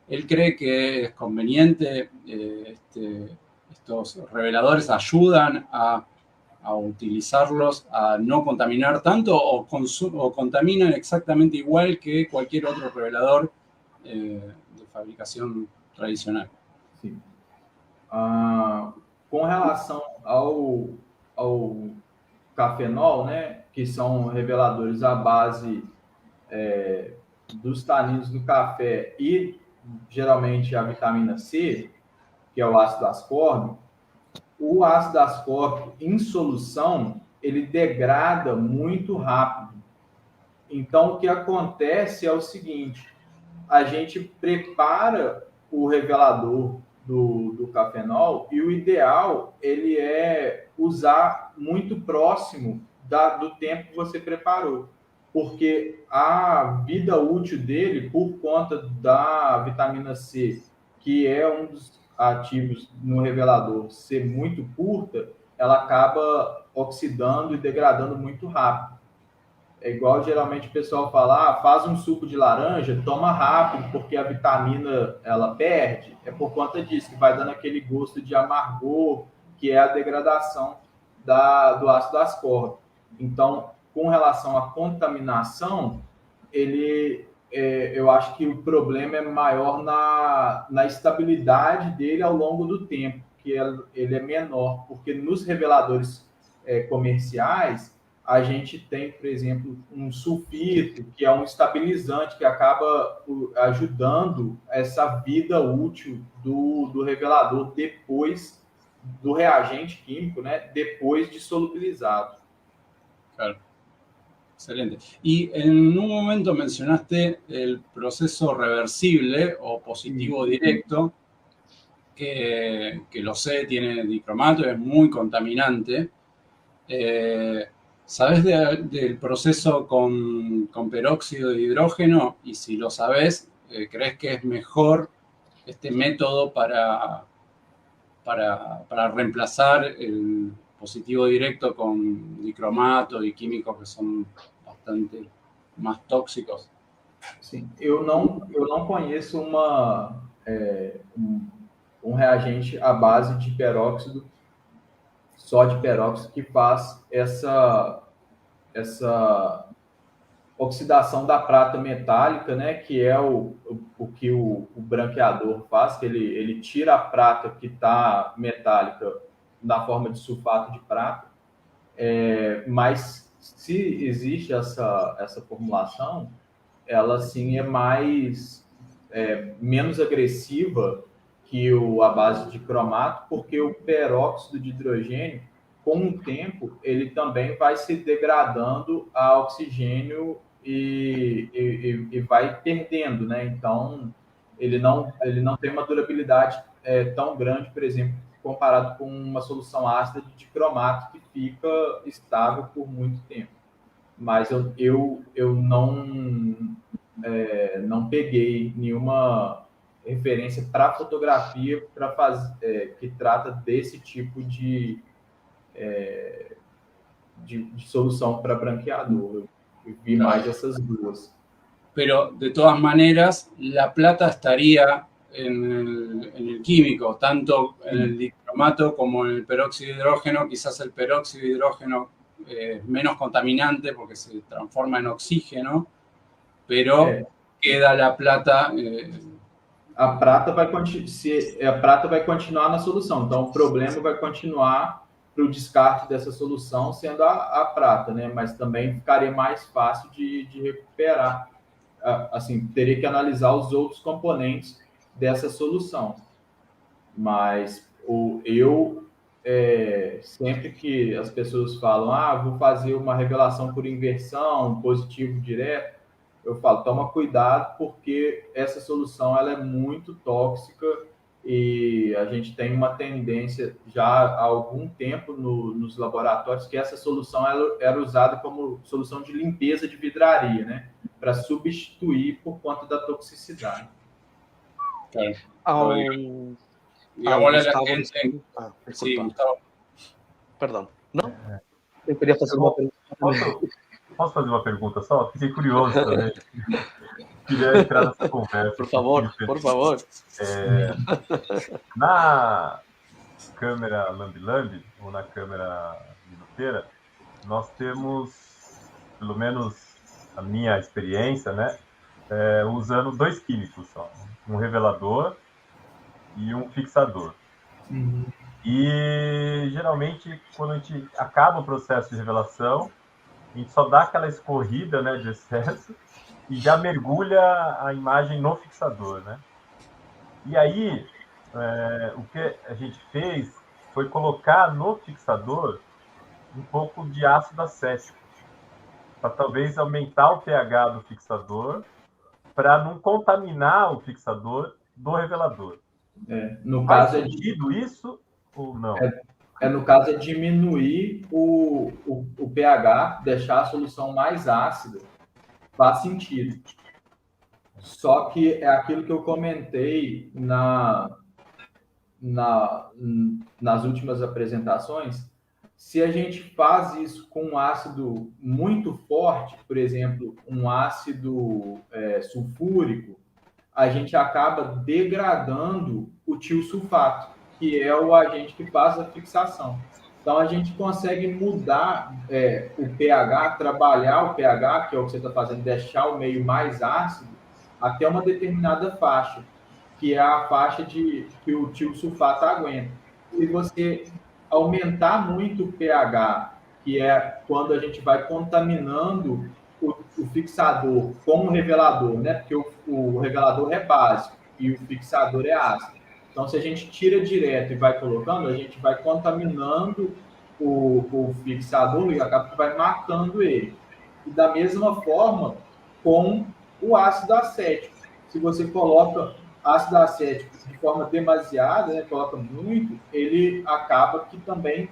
él cree que es conveniente, estos reveladores ayudan a utilizarlos, a no contaminar tanto o contaminan exactamente igual que cualquier otro revelador de fabricación tradicional. Sim. Com relação ao cafenol, né, que são reveladores à base dos taninos do café e geralmente a vitamina C, que é o ácido ascórbico, o ácido ascórbico em solução, ele degrada muito rápido. Então, o que acontece é o seguinte, a gente prepara o revelador do cafenol e o ideal ele é usar muito próximo do tempo que você preparou, porque a vida útil dele, por conta da vitamina C, que é um dos ativos no revelador, ser muito curta, ela acaba oxidando e degradando muito rápido. É igual geralmente o pessoal fala, faz um suco de laranja, toma rápido, porque a vitamina ela perde. É por conta disso, que vai dando aquele gosto de amargor, que é a degradação do ácido ascórbico. Então, com relação à contaminação, eu acho que o problema é maior na estabilidade dele ao longo do tempo, que ele é menor, porque nos reveladores comerciais, a gente tem, por exemplo, um sulfito, que é um estabilizante que acaba ajudando essa vida útil do revelador depois do reagente químico, né? Depois de solubilizado. Claro. Excelente. Y en un momento mencionaste el proceso reversible o positivo directo, que lo sé, tiene dicromato, es muy contaminante. ¿Sabes del proceso con peróxido de hidrógeno? Y si lo sabes, ¿crees que es mejor este método para reemplazar el positivo directo con dicromato y químicos que son bastante más tóxicos? Sim, eu não conheço um reagente à base de peróxido, só de peróxido, que faz essa oxidação da prata metálica, né, que é o que o branqueador faz, que ele tira a prata que está metálica na forma de sulfato de prata, mas se existe essa formulação, ela sim é menos agressiva que a base de cromato, porque o peróxido de hidrogênio, com o tempo, ele também vai se degradando a oxigênio e vai perdendo, né? Então, ele não tem uma durabilidade tão grande, por exemplo, comparado com uma solução ácida de cromato que fica estável por muito tempo. Mas eu não peguei nenhuma referência para fotografia que trata desse tipo de solução para branqueador. Eu vi mais essas duas. Pero, de todas maneras, la plata estaría en el químico, tanto en el dicromato como en el peróxido de hidrógeno. Quizás el peróxido de hidrógeno es menos contaminante porque se transforma en oxígeno, pero queda la plata... A prata vai continuar na solução, então o problema vai continuar para o descarte dessa solução sendo a prata, né? Mas também ficaria mais fácil de recuperar. Assim, teria que analisar os outros componentes dessa solução. Mas sempre que as pessoas falam, vou fazer uma revelação por inversão, positivo direto, eu falo, toma cuidado, porque essa solução ela é muito tóxica e a gente tem uma tendência já há algum tempo nos laboratórios que essa solução era usada como solução de limpeza de vidraria, né? Para substituir por conta da toxicidade. Gustavo. Sí, Gustavo. Perdão. Não? Eu queria fazer uma pergunta. Posso fazer uma pergunta só? Fiquei curioso também. Queria entrar nessa conversa. Por favor. Na câmera lambi-lambi, ou na câmera minuteira, nós temos, pelo menos a minha experiência, né, usando dois químicos só. Um revelador e um fixador. E, geralmente, quando a gente acaba o processo de revelação, a gente só dá aquela escorrida, né, de excesso e já mergulha a imagem no fixador, né? E aí, o que a gente fez foi colocar no fixador um pouco de ácido acético, para talvez aumentar o pH do fixador, para não contaminar o fixador do revelador. No Faz caso sentido isso ou não? No caso, é diminuir o pH, deixar a solução mais ácida. Faz sentido. Só que é aquilo que eu comentei nas últimas apresentações. Se a gente faz isso com um ácido muito forte, por exemplo, um ácido sulfúrico, a gente acaba degradando o tiosulfato, que é o agente que faz a fixação. Então, a gente consegue mudar o pH, trabalhar o pH, que é o que você está fazendo, deixar o meio mais ácido, até uma determinada faixa, que é a faixa que o tiosulfato aguenta. Se você aumentar muito o pH, que é quando a gente vai contaminando o fixador com o revelador, né? Porque o revelador é básico e o fixador é ácido. Então, se a gente tira direto e vai colocando, a gente vai contaminando o fixador e acaba que vai matando ele. E da mesma forma com o ácido acético. Se você coloca ácido acético de forma demasiada, né, coloca muito, ele acaba que também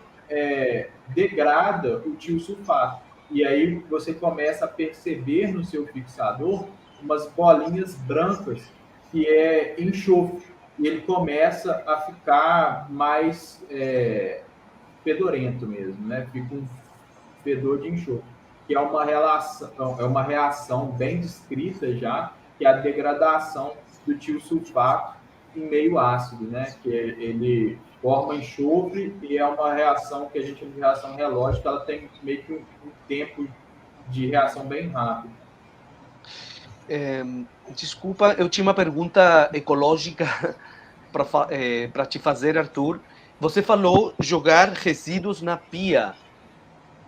degrada o tiosulfato. E aí você começa a perceber no seu fixador umas bolinhas brancas, que é enxofre. E ele começa a ficar mais fedorento mesmo, né? Fica um fedor de enxofre, que é uma reação bem descrita já, que é a degradação do tiosulfato em meio ácido, né? Que ele forma enxofre e é uma reação que a gente chama de reação relógica, ela tem meio que um tempo de reação bem rápido. Desculpa, eu tinha uma pergunta ecológica para te fazer, Arthur. Você falou jogar resíduos na pia.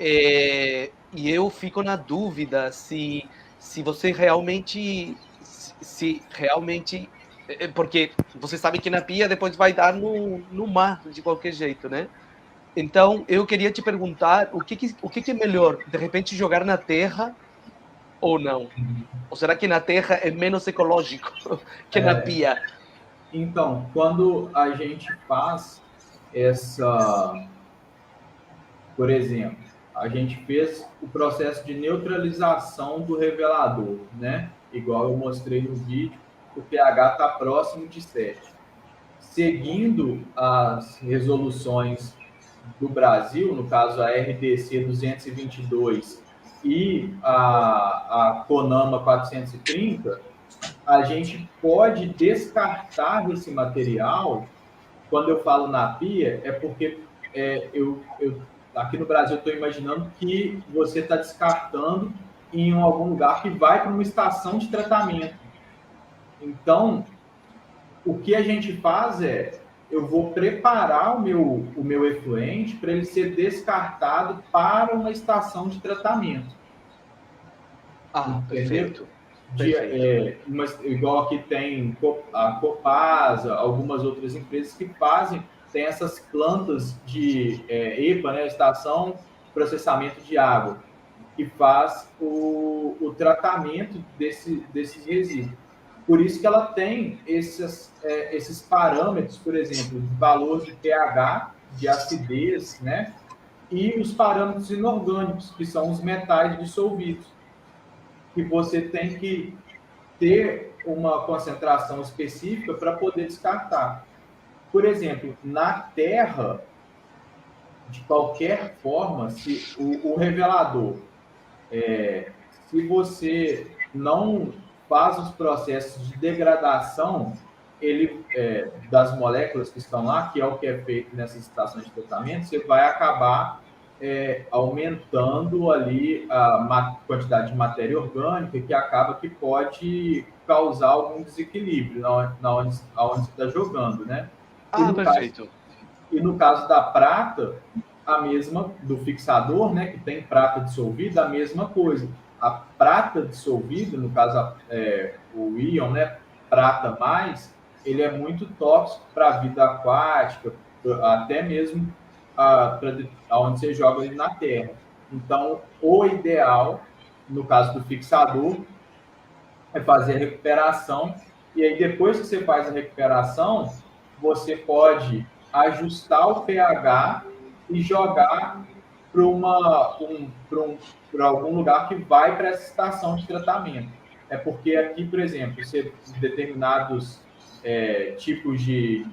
E eu fico na dúvida se você realmente... Porque você sabe que na pia depois vai dar no mar, de qualquer jeito, né? Então, eu queria te perguntar o que é melhor, de repente, jogar na terra ou não? Ou será que na terra é menos ecológico que na pia? Então, quando a gente faz por exemplo, a gente fez o processo de neutralização do revelador, né? Igual eu mostrei no vídeo, o pH está próximo de 7. Seguindo as resoluções do Brasil, no caso a RDC 222 e a CONAMA 430, a gente pode descartar esse material. Quando eu falo na pia, é porque eu aqui no Brasil eu estou imaginando que você está descartando em algum lugar que vai para uma estação de tratamento. Então, o que a gente faz eu vou preparar o meu efluente para ele ser descartado para uma estação de tratamento. Perfeito. Igual aqui tem a Copasa, algumas outras empresas que tem essas plantas de EPA, né, Estação de Processamento de Água, que faz o tratamento desses resíduos. Por isso que ela tem esses parâmetros, por exemplo, valor de pH, de acidez, né? E os parâmetros inorgânicos, que são os metais dissolvidos, que você tem que ter uma concentração específica para poder descartar. Por exemplo, na terra, de qualquer forma, se o revelador, se você não faz os processos de degradação das moléculas que estão lá, que é o que é feito nessas estações de tratamento, você vai acabar aumentando ali a quantidade de matéria orgânica, que acaba que pode causar algum desequilíbrio onde você está jogando, né? Perfeito. E no caso da prata, a mesma do fixador, né, que tem prata dissolvida, a mesma coisa. A prata dissolvida, no caso o íon, né, prata mais, ele é muito tóxico para a vida aquática, até mesmo onde você joga ele na terra. Então, o ideal, no caso do fixador, é fazer a recuperação, e aí depois que você faz a recuperação, você pode ajustar o pH e jogar para algum lugar que vai para essa estação de tratamento. É porque aqui, por exemplo, determinados tipos de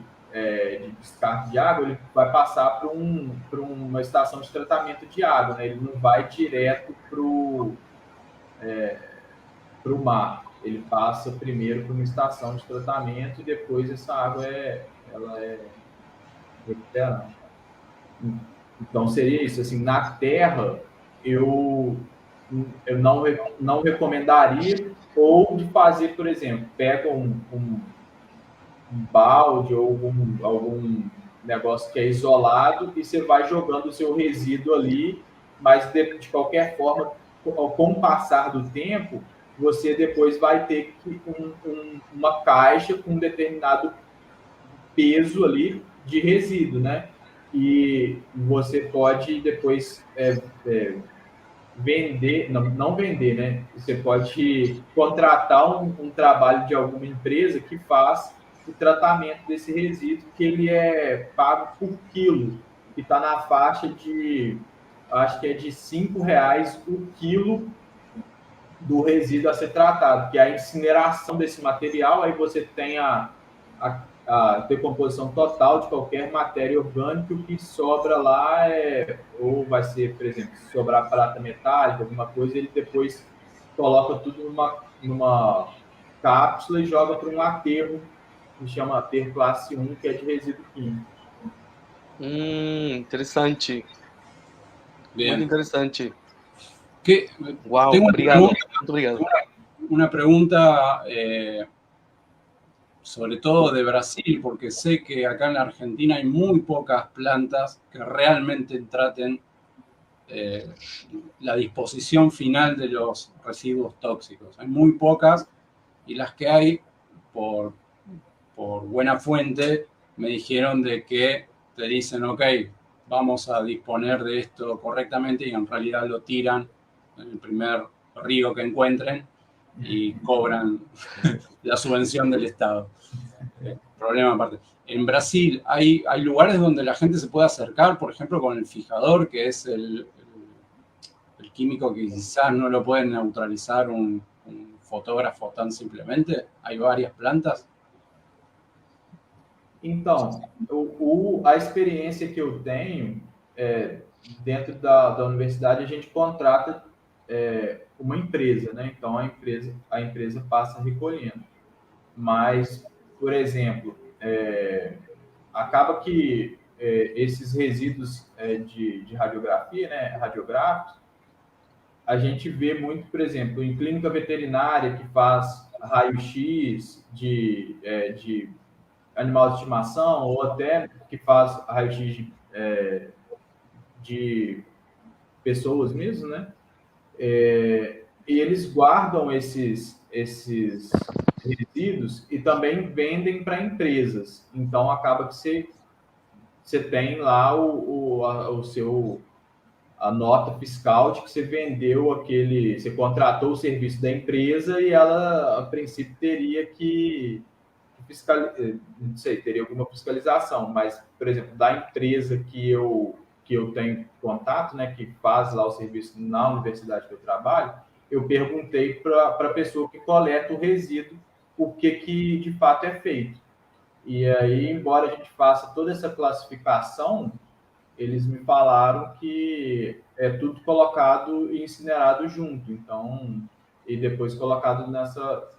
descarte de água, ele vai passar para uma estação de tratamento de água, né? Ele não vai direto para o mar. Ele passa primeiro por uma estação de tratamento e depois essa água ela é recuperada. Então, seria isso. Assim, na terra, eu não recomendaria, ou de fazer, por exemplo, pega um balde ou algum negócio que é isolado e você vai jogando o seu resíduo ali, mas de qualquer forma, com o passar do tempo, você depois vai ter uma caixa com um determinado peso ali de resíduo, né? E você pode depois vender, não vender, né? Você pode contratar um trabalho de alguma empresa que faz o tratamento desse resíduo, que ele é pago por quilo, que está na faixa de, acho que é de R$5 o quilo do resíduo a ser tratado, que é a incineração desse material, aí você tem a decomposição total de qualquer matéria orgânica, o que sobra lá ou vai ser, por exemplo, se sobrar prata metálica, alguma coisa, ele depois coloca tudo numa cápsula e joga para um aterro, que chama aterro classe 1, que é de resíduo químico. Interessante. Bien. Muito interessante. Wow, obrigado. Muito obrigado. Una pregunta, sobre todo de Brasil, porque sé que acá en la Argentina hay muy pocas plantas que realmente traten la disposición final de los residuos tóxicos. Hay muy pocas, y las que hay, por buena fuente, me dijeron de que te dicen, ok, vamos a disponer de esto correctamente, y en realidad lo tiran en el primer río que encuentren y cobran la subvención del Estado. Problema aparte. En Brasil hay lugares donde la gente se puede acercar, por ejemplo, con el fijador, que es el químico que quizás no lo puede neutralizar un fotógrafo tan simplemente. Hay varias plantas. Então, a experiência que eu tenho, dentro da universidade, a gente contrata uma empresa, né? Então, a empresa passa recolhendo. Mas, por exemplo, acaba que esses resíduos de radiografia, né, radiográficos, a gente vê muito, por exemplo, em clínica veterinária, que faz raio-x de animal de estimação, ou até que faz raio-x de pessoas mesmo, né? E eles guardam esses resíduos e também vendem para empresas. Então, acaba que você tem lá a nota fiscal de que você vendeu você contratou o serviço da empresa e ela, a princípio, teria que não sei, teria alguma fiscalização, mas, por exemplo, da empresa que eu tenho contato, né, que faz lá o serviço na universidade que eu trabalho, eu perguntei para a pessoa que coleta o resíduo o que de fato é feito. E aí, embora a gente faça toda essa classificação, eles me falaram que é tudo colocado e incinerado junto, então, e depois colocado nessa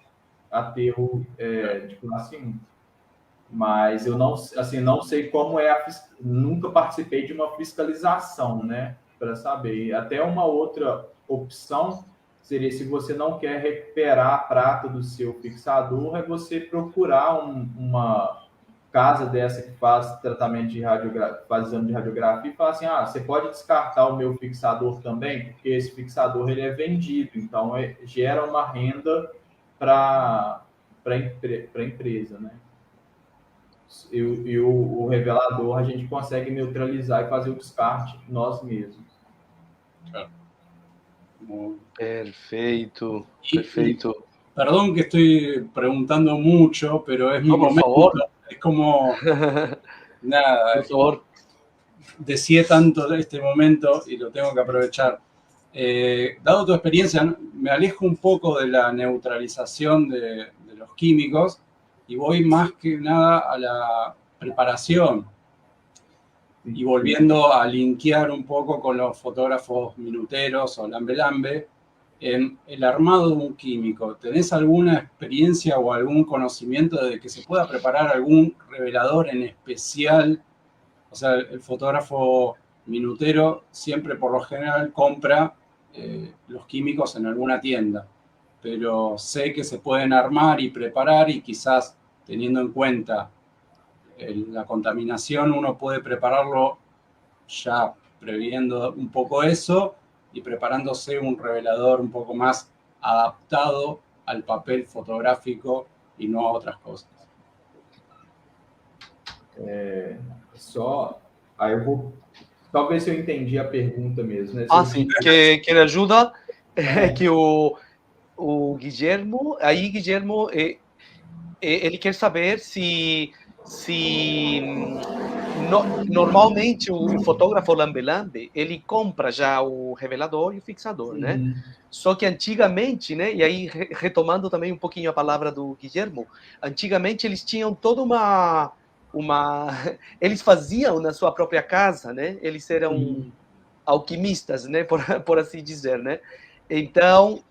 aterro de classe 1. Mas eu não sei como nunca participei de uma fiscalização, né? para saber. E até uma outra opção seria, se você não quer recuperar a prata do seu fixador, é você procurar uma casa dessa que faz tratamento de radiografia, faz exame de radiografia, e falar assim, você pode descartar o meu fixador também, porque esse fixador ele é vendido, então gera uma renda para a empresa, né? E o revelador a gente consegue neutralizar e fazer o descarte nós mesmos. Claro. Perfeito, perfeito. Perdón que estoy preguntando mucho, pero es mi momento. Por favor. Es como, nada, Por favor. Deseé tanto este momento y lo tengo que aprovechar. Dado tu experiencia, me alejo un poco de la neutralización de los químicos y voy más que nada a la preparación. Y volviendo a linkear un poco con los fotógrafos minuteros o lambe-lambe, en el armado de un químico, ¿tenés alguna experiencia o algún conocimiento de que se pueda preparar algún revelador en especial? O sea, el fotógrafo minutero siempre por lo general compra los químicos en alguna tienda, pero sé que se pueden armar y preparar y quizás teniendo en cuenta la contaminación uno puede prepararlo ya previendo un poco eso y preparándose un revelador un poco más adaptado al papel fotográfico y no a otras cosas. Aí eu vou... Talvez se eu entendi a pergunta mesmo. Né? Sim. Quem ajuda é que o Guilhermo... Aí, Guilhermo, ele quer saber se normalmente o fotógrafo lambe-lambe, ele compra já o revelador e o fixador, né? Só que antigamente, né? E aí retomando também um pouquinho a palavra do Guilhermo, antigamente eles tinham toda eles faziam na sua própria casa, né? Eles eram alquimistas, né? Por assim dizer, né? Então,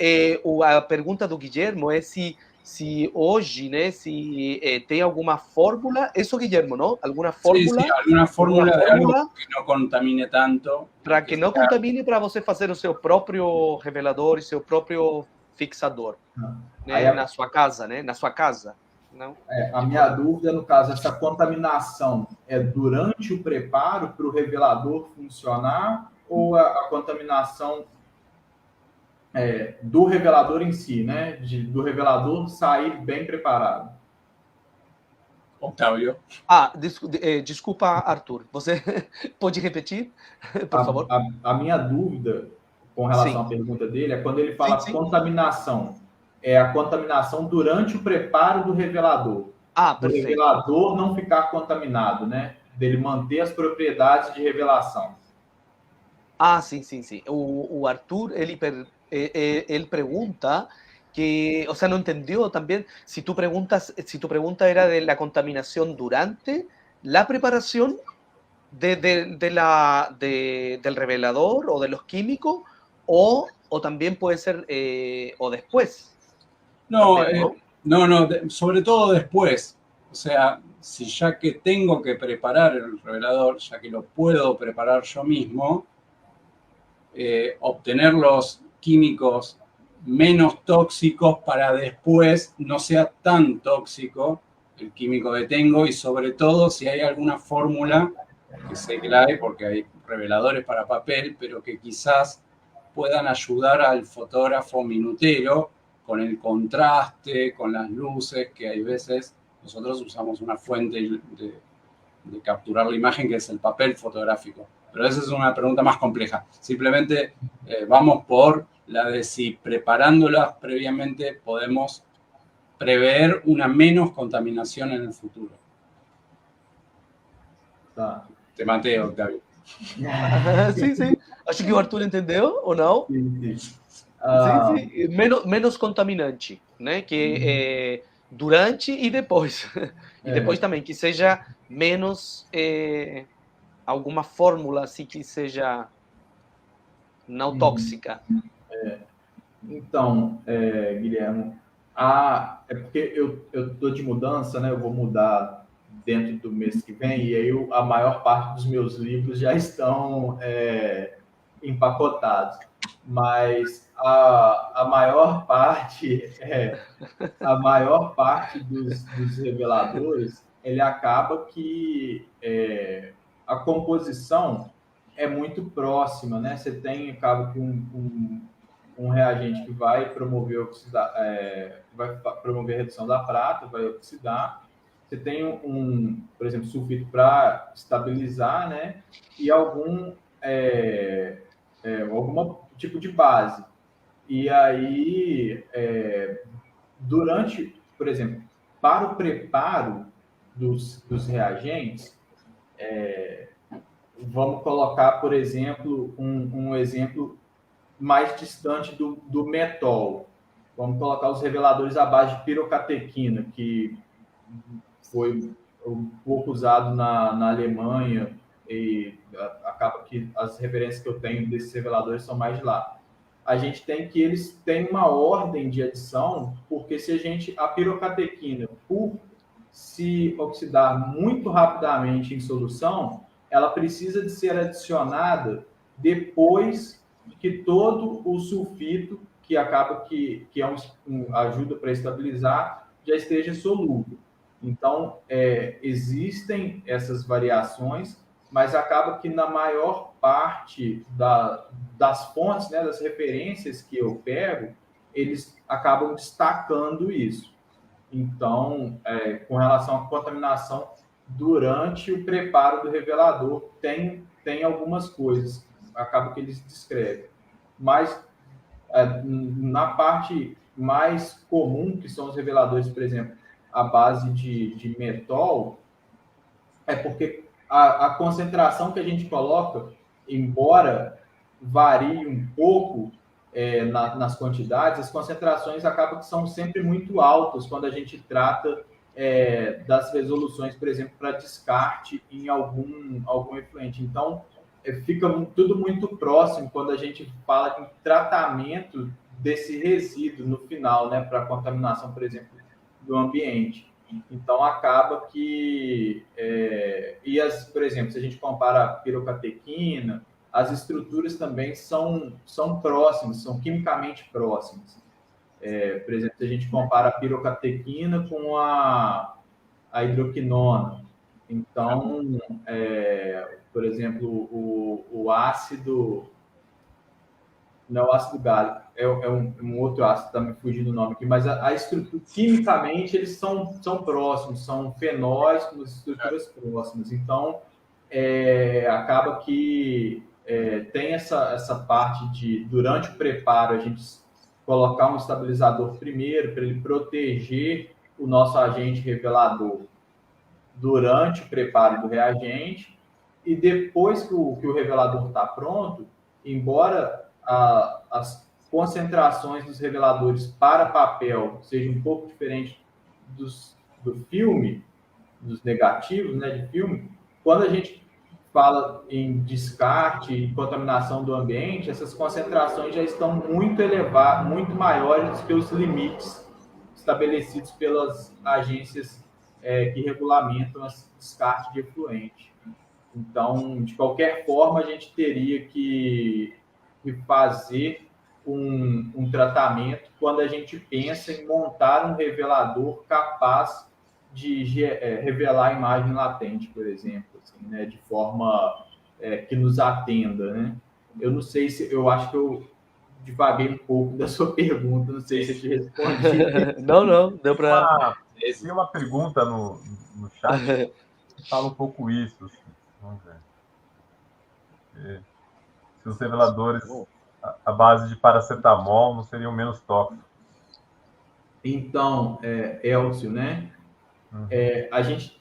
a pergunta do Guilhermo é se hoje, né, se tem alguma fórmula, isso, Guilhermo, não? Alguma fórmula? Sim, alguma fórmula de algo que não contamine tanto. Para que não contamine, para você fazer o seu próprio revelador e seu próprio fixador, né, na sua casa, né? Na sua casa. Não? A minha dúvida, no caso, essa contaminação é durante o preparo para o revelador funcionar ou a contaminação do revelador em si, né? Do revelador sair bem preparado? Octávio. Desculpa, Arthur. Você pode repetir, por favor? A minha dúvida com relação à pergunta dele é quando ele fala contaminação. É a contaminação durante o preparo do revelador. Perfeito. O revelador não ficar contaminado, né? Dele manter as propriedades de revelação. Sim. O Arthur, ele pergunta que, o sea, no entendió también, si tu pregunta era de la contaminación durante la preparación del revelador o de los químicos, o también puede ser o después. No, sobre todo después. O sea, si ya que tengo que preparar el revelador, ya que lo puedo preparar yo mismo, obtener los químicos menos tóxicos para después no sea tan tóxico el químico que tengo, y sobre todo si hay alguna fórmula, que sé que la hay porque hay reveladores para papel, pero que quizás puedan ayudar al fotógrafo minutero con el contraste, con las luces, que hay veces nosotros usamos una fuente de capturar la imagen que es el papel fotográfico. Pero esa es una pregunta más compleja. Simplemente vamos por la de si preparándolas previamente podemos prever una menos contaminación en el futuro. Te matei, Octavio. Sim. Acho que o Arthur entendeu, ou não? Sim. Sim. Menos contaminante, né? Que durante e depois. E depois também, que seja menos... alguma fórmula assim que seja não tóxica. Então, Guilherme, é porque eu estou de mudança, né? Eu vou mudar dentro do mês que vem, e aí a maior parte dos meus livros já estão empacotados. Mas a maior parte dos reveladores, ele acaba que a composição é muito próxima, né? Você tem, acaba que um reagente que vai promover a redução da prata, vai oxidar. Você tem por exemplo, sulfito para estabilizar, né? E algum tipo de base. E aí, por exemplo, para o preparo dos reagentes, vamos colocar, por exemplo, um exemplo mais distante do metol. Vamos colocar os reveladores à base de pirocatequina, que foi um pouco usado na Alemanha, e acaba que as referências que eu tenho desses reveladores são mais de lá. A gente tem que eles têm uma ordem de adição, porque se a pirocatequina, por se oxidar muito rapidamente em solução, ela precisa de ser adicionada depois que todo o sulfito, que acaba que ajuda para estabilizar, já esteja solúvel. Então, existem essas variações, mas acaba que na maior parte das fontes, né, das referências que eu pego, eles acabam destacando isso. Então, com relação à contaminação, durante o preparo do revelador, tem algumas coisas, acaba que eles descrevem. Mas, na parte mais comum, que são os reveladores, por exemplo, à base de metol, é porque a concentração que a gente coloca, embora varie um pouco nas quantidades, as concentrações acabam que são sempre muito altas quando a gente trata das resoluções, por exemplo, para descarte em algum efluente. Então, fica tudo muito próximo quando a gente fala em tratamento desse resíduo no final, né, para contaminação, por exemplo, do ambiente. Então, acaba que... por exemplo, se a gente compara a pirocatequina, as estruturas também são próximas, são quimicamente próximas. Por exemplo, se a gente compara a pirocatequina com a hidroquinona. Então, por exemplo, o ácido... Não é o ácido gálico, é um outro ácido, está me fugindo o nome aqui, mas a estrutura, quimicamente, eles são próximos, são fenóis com estruturas próximas. Então, acaba que tem essa parte de, durante o preparo, a gente colocar um estabilizador primeiro, para ele proteger o nosso agente revelador durante o preparo do reagente, e depois que o revelador está pronto, embora as concentrações dos reveladores para papel sejam um pouco diferentes do filme, dos negativos, né, de filme, quando a gente fala em descarte e contaminação do ambiente, essas concentrações já estão muito elevadas, muito maiores do que os limites estabelecidos pelas agências que regulamentam o descarte de efluente. Então, de qualquer forma, a gente teria que fazer um tratamento quando a gente pensa em montar um revelador capaz de revelar a imagem latente, por exemplo, assim, né, de forma que nos atenda, né? Eu não sei se... Eu acho que eu divaguei um pouco da sua pergunta, não sei se eu te respondi. Não, deu para... Tem uma pergunta no chat que fala um pouco isso. Assim. Vamos ver. Se os reveladores à base de paracetamol não seriam menos tóxicos. Então, Elcio, né? A gente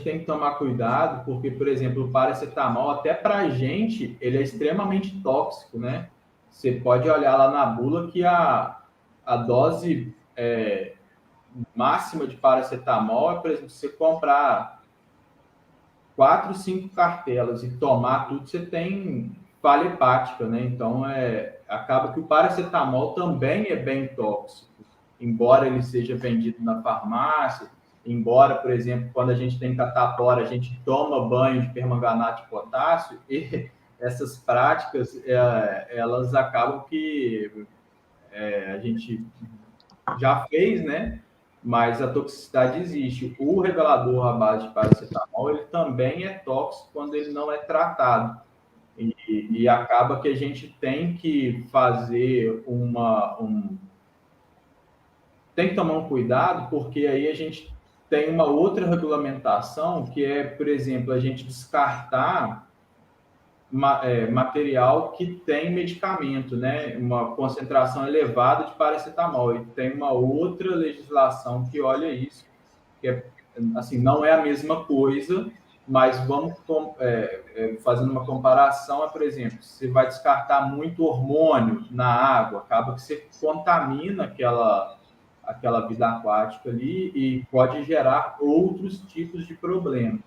tem que tomar cuidado, porque, por exemplo, o paracetamol, até para a gente, ele é extremamente tóxico, né? Você pode olhar lá na bula que a dose máxima de paracetamol é, por exemplo, se você comprar 4, 5 cartelas e tomar tudo, você tem falha hepática, né? Então, acaba que o paracetamol também é bem tóxico, embora ele seja vendido na farmácia, embora, por exemplo, quando a gente tem catapora, a gente toma banho de permanganato de potássio, e essas práticas, elas acabam que a gente já fez, né? Mas a toxicidade existe. O revelador à base de paracetamol, ele também é tóxico quando ele não é tratado. E acaba que a gente tem que fazer tem que tomar um cuidado, porque aí a gente tem uma outra regulamentação, que é, por exemplo, a gente descartar material que tem medicamento, né? Uma concentração elevada de paracetamol. E tem uma outra legislação que olha isso, que é, assim, não é a mesma coisa, mas vamos fazendo uma comparação, por exemplo, você vai descartar muito hormônio na água, acaba que você contamina aquela vida aquática ali e pode gerar outros tipos de problemas.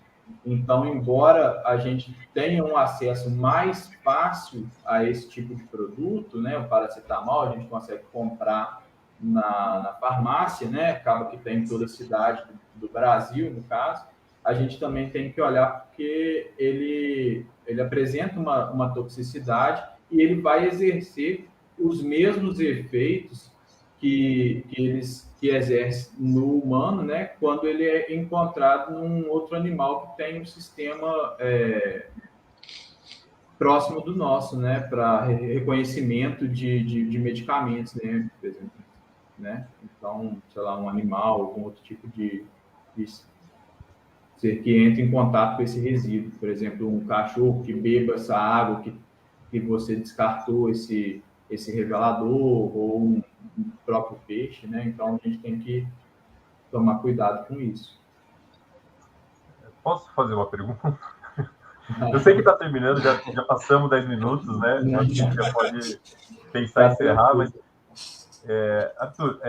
Então, embora a gente tenha um acesso mais fácil a esse tipo de produto, né, o paracetamol, a gente consegue comprar na farmácia, né, acaba que tem em toda a cidade do Brasil, no caso, a gente também tem que olhar porque ele apresenta uma toxicidade e ele vai exercer os mesmos efeitos que exerce no humano, né, quando ele é encontrado num outro animal que tem um sistema próximo do nosso, né, para reconhecimento de medicamentos, né, por exemplo, né? Então, sei lá, um animal, algum outro tipo de ser que entra em contato com esse resíduo, por exemplo, um cachorro que beba essa água que você descartou esse revelador, ou um próprio peixe, né? Então a gente tem que tomar cuidado com isso. Posso fazer uma pergunta? Eu sei que está terminando, já passamos 10 minutos, né? Acho que a gente já pode pensar em encerrar, mas Arthur,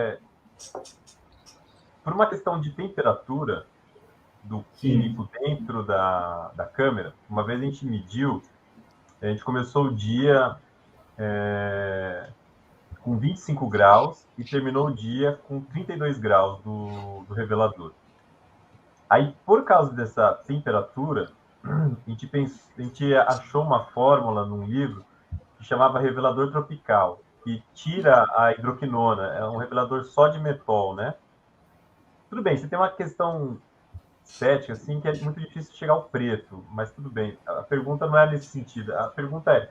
por uma questão de temperatura do químico dentro da câmera, uma vez a gente mediu, a gente começou o dia com 25 graus e terminou o dia com 32 graus do revelador. Aí, por causa dessa temperatura, a gente achou uma fórmula num livro que chamava revelador tropical, que tira a hidroquinona, é um revelador só de metol, né? Tudo bem, você tem uma questão estética, assim, que é muito difícil chegar ao preto, mas tudo bem. A pergunta não é nesse sentido. A pergunta é,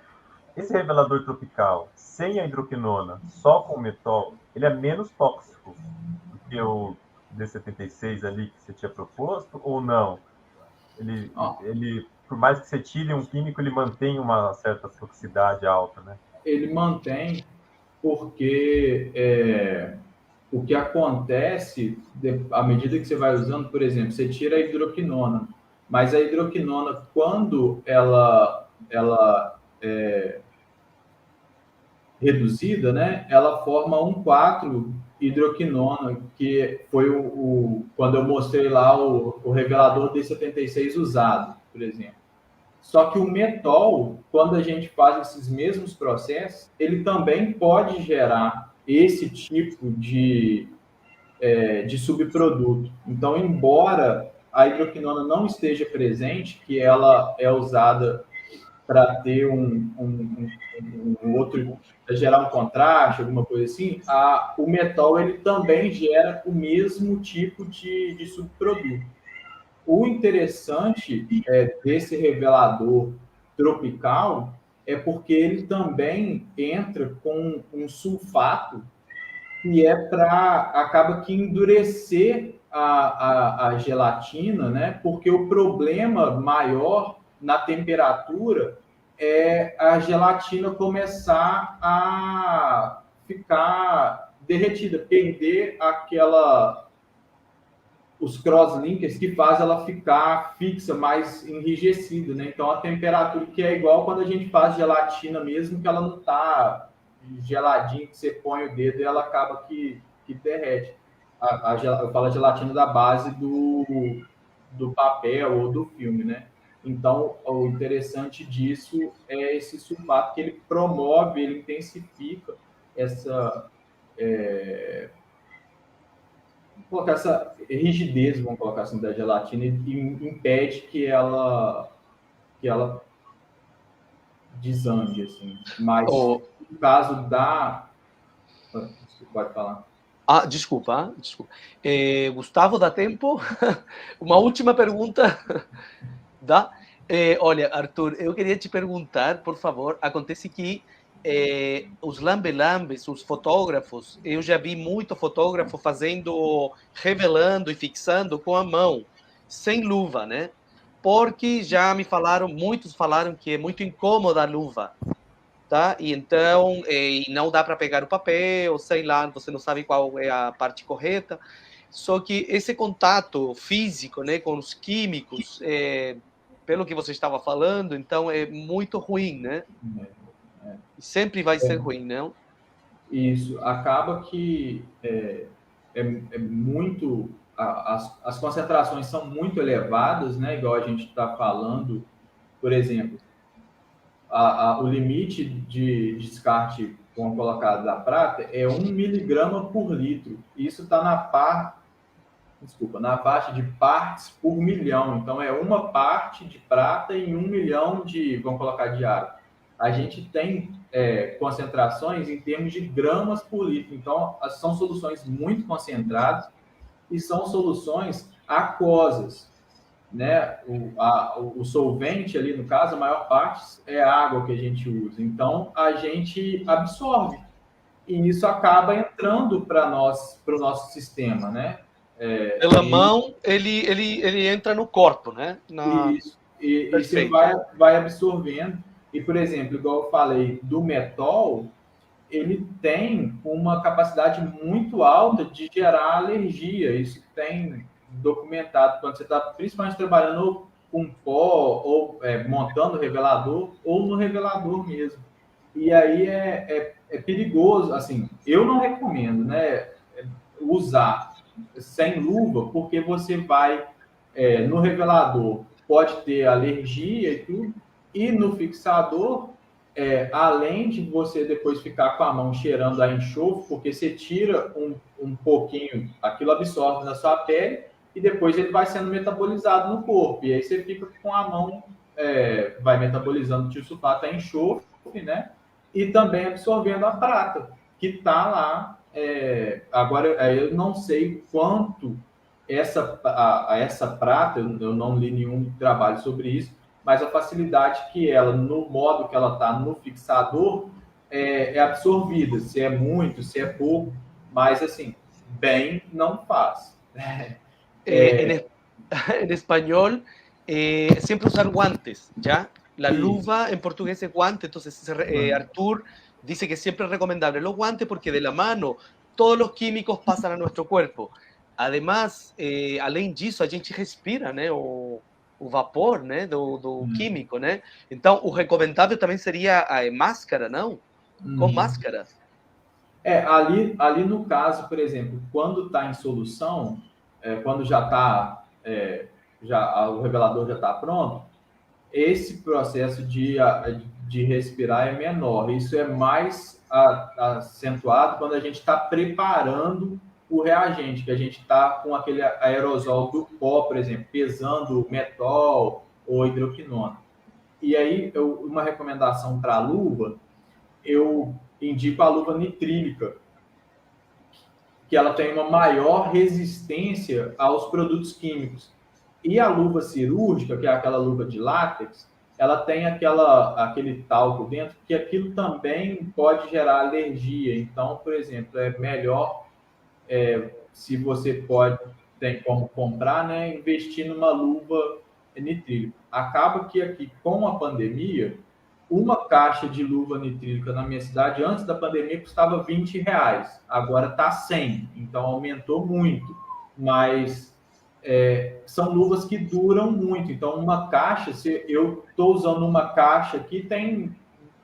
esse revelador tropical, sem a hidroquinona, só com o metol, ele é menos tóxico do que o D76 ali que você tinha proposto, ou não? Ele, por mais que você tire um químico, ele mantém uma certa toxicidade alta, né? Ele mantém, porque o que acontece, à medida que você vai usando, por exemplo, você tira a hidroquinona, mas a hidroquinona, quando ela é reduzida, né, ela forma 1,4-hidroquinona, que foi quando eu mostrei lá o revelador D76 usado, por exemplo. Só que o metol, quando a gente faz esses mesmos processos, ele também pode gerar esse tipo de subproduto. Então, embora a hidroquinona não esteja presente, que ela é usada para ter um outro, para gerar um contraste, alguma coisa assim, o metol ele também gera o mesmo tipo de subproduto. O interessante desse revelador tropical é porque ele também entra com um sulfato que acaba que endurecer a gelatina, né? Porque o problema maior na temperatura é a gelatina começar a ficar derretida, perder os crosslinkers que faz ela ficar fixa, mais enrijecida, né? Então a temperatura que é igual quando a gente faz gelatina mesmo, que ela não está geladinha, que você põe o dedo e ela acaba que derrete. Eu falo a gelatina da base do papel ou do filme, né? Então, o interessante disso é esse sulfato, que ele promove, ele intensifica essa rigidez, vamos colocar assim, da gelatina, e impede que ela desande, assim. Mas Oh, no caso da... Você pode falar. desculpa. Gustavo, dá tempo? Uma última pergunta. Dá? Olha, Arthur, eu queria te perguntar, por favor, acontece que os lambe-lambes, os fotógrafos, eu já vi muito fotógrafo fazendo, revelando e fixando com a mão, sem luva, né? Porque já me falaram, muitos falaram que é muito incômoda a luva, tá? E então não dá para pegar o papel, sei lá, você não sabe qual é a parte correta. Só que esse contato físico, né, com os químicos, pelo que você estava falando, então é muito ruim, né? Sempre vai ser ruim, não? Isso acaba que é muito... As concentrações são muito elevadas, né? Igual a gente está falando, por exemplo, o limite de descarte, vamos colocar, da prata é 1 miligrama por litro. Isso está na faixa de partes por milhão. Então, é uma parte de prata em 1 milhão de, vamos colocar, de água. A gente tem concentrações em termos de gramas por litro. Então, são soluções muito concentradas e são soluções aquosas, né? O solvente ali, no caso, a maior parte é a água que a gente usa. Então, a gente absorve. E isso acaba entrando para o nosso sistema, né? Pela mão, ele entra no corpo, né? Isso. E você Perfeito. vai absorvendo. E, por exemplo, igual eu falei, do metol, ele tem uma capacidade muito alta de gerar alergia. Isso tem documentado quando você está principalmente trabalhando com pó, ou montando revelador, ou no revelador mesmo. E aí é perigoso. Assim, eu não recomendo, né, usar sem luva, porque você vai no revelador, pode ter alergia e tudo, e no fixador, além de você depois ficar com a mão cheirando a enxofre, porque você tira um pouquinho, aquilo absorve na sua pele, e depois ele vai sendo metabolizado no corpo, e aí você fica com a mão, vai metabolizando o tiosulfato a enxofre, né? E também absorvendo a prata, que está lá. Agora, eu não sei quanto essa prata, eu não li nenhum trabalho sobre isso, mas a facilidade que ela, no modo que ela está no fixador, é absorvida, se é muito, se é pouco, mas assim, bem não faz. En español, siempre usar guantes, ¿ya? La luva en portugués es guante, entonces Artur dice que siempre es recomendable los guantes porque de la mano todos os químicos passam a nosso corpo. Además, além disso, a gente respira, né, o vapor, né, do químico, né? Então, o recomendável também seria a máscara, não? Com máscara. Ali no caso, por exemplo, quando está em solução, quando já está, o revelador já está pronto, esse processo de respirar é menor. Isso é mais acentuado quando a gente está preparando o reagente, que a gente está com aquele aerosol do pó, por exemplo, pesando metol ou hidroquinona. E aí, uma recomendação para a luva, eu indico a luva nitrílica, que ela tem uma maior resistência aos produtos químicos. E a luva cirúrgica, que é aquela luva de látex, ela tem aquele talco dentro, que aquilo também pode gerar alergia. Então, por exemplo, é melhor, se você tem como comprar, né, investir numa luva nitrílica. Acaba que aqui, com a pandemia, uma caixa de luva nitrílica na minha cidade, antes da pandemia, custava R$20. Agora está 100, então aumentou muito. Mas são luvas que duram muito. Então, uma caixa, se eu estou usando uma caixa que tem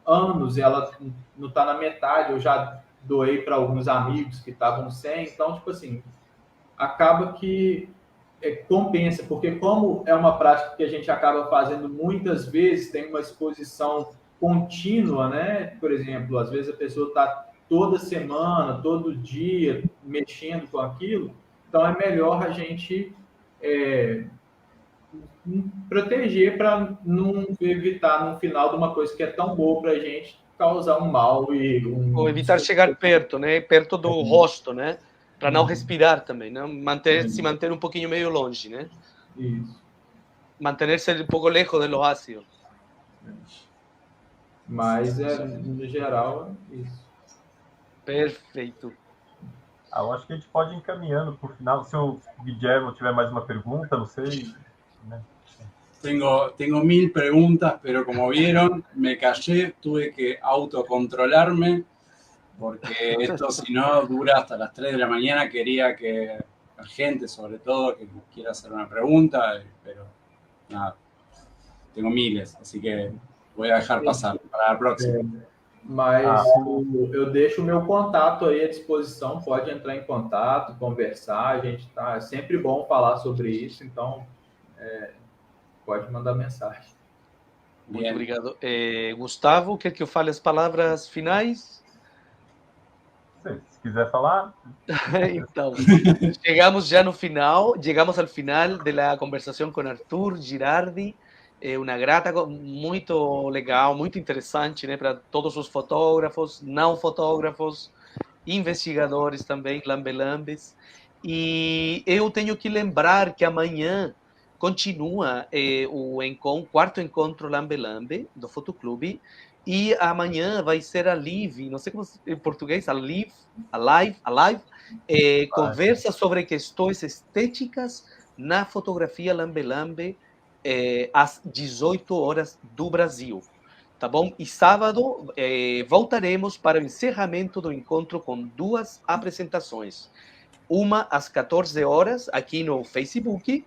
anos, ela não está na metade, eu já doei para alguns amigos que estavam sem. Então, tipo assim, acaba que compensa, porque como é uma prática que a gente acaba fazendo muitas vezes, tem uma exposição contínua, né? Por exemplo, às vezes a pessoa está toda semana, todo dia, mexendo com aquilo, então é melhor a gente proteger para não evitar no final de uma coisa que é tão boa para a gente causar um mal e Ou evitar chegar perto, né? Perto do rosto, né? Para não respirar também, né? Se manter um pouquinho meio longe, né? Isso. Manter-se um pouco lejos de lo ácido. Mas, no geral, é isso. Perfeito. Eu acho que a gente pode ir encaminhando para o final. Se o Guillermo tiver mais uma pergunta, não sei. Né? Tengo 1000 preguntas, pero como vieron, me callé, tuve que autocontrolarme, porque esto si no dura hasta las 3 de la mañana. Quería que la gente, sobre todo, que quiera hacer una pregunta, pero nada, tengo miles, así que voy a dejar pasar para la próxima. Mas eu deixo o meu contato aí à disposição, pode entrar em contato, conversar, a gente tá, é sempre bom falar sobre isso, então pode mandar mensagem. Muito obrigado. Gustavo, quer que eu fale as palavras finais? Se quiser falar. Então, chegamos já no final, chegamos ao final da conversação com Arthur Girardi. Uma grata, muito legal, muito interessante, né, para todos os fotógrafos, não fotógrafos, investigadores também, lambelambes. E eu tenho que lembrar que amanhã continua o quarto encontro Lambelambe do Fotoclube, e amanhã vai ser a live, não sei como em português, a live, conversa sobre questões estéticas na fotografia Lambelambe, às 18 horas do Brasil, tá bom? E sábado voltaremos para o encerramento do encontro com 2 apresentações. Uma às 14 horas aqui no Facebook,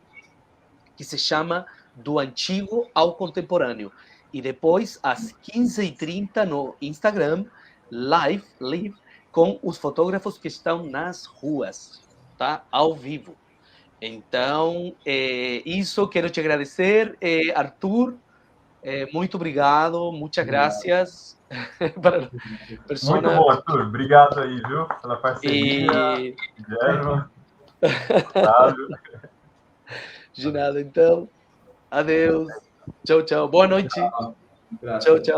que se chama Do Antigo ao Contemporâneo. E depois, às 15h30 no Instagram, live, com os fotógrafos que estão nas ruas, tá? Ao vivo. Então, isso, quero te agradecer, Arthur, muito obrigado, muitas graças. Muito bom, Arthur, obrigado aí, viu, pela parceria, Guilherme, Otávio. De nada, então, adeus, tchau, tchau, boa noite, tchau, tchau.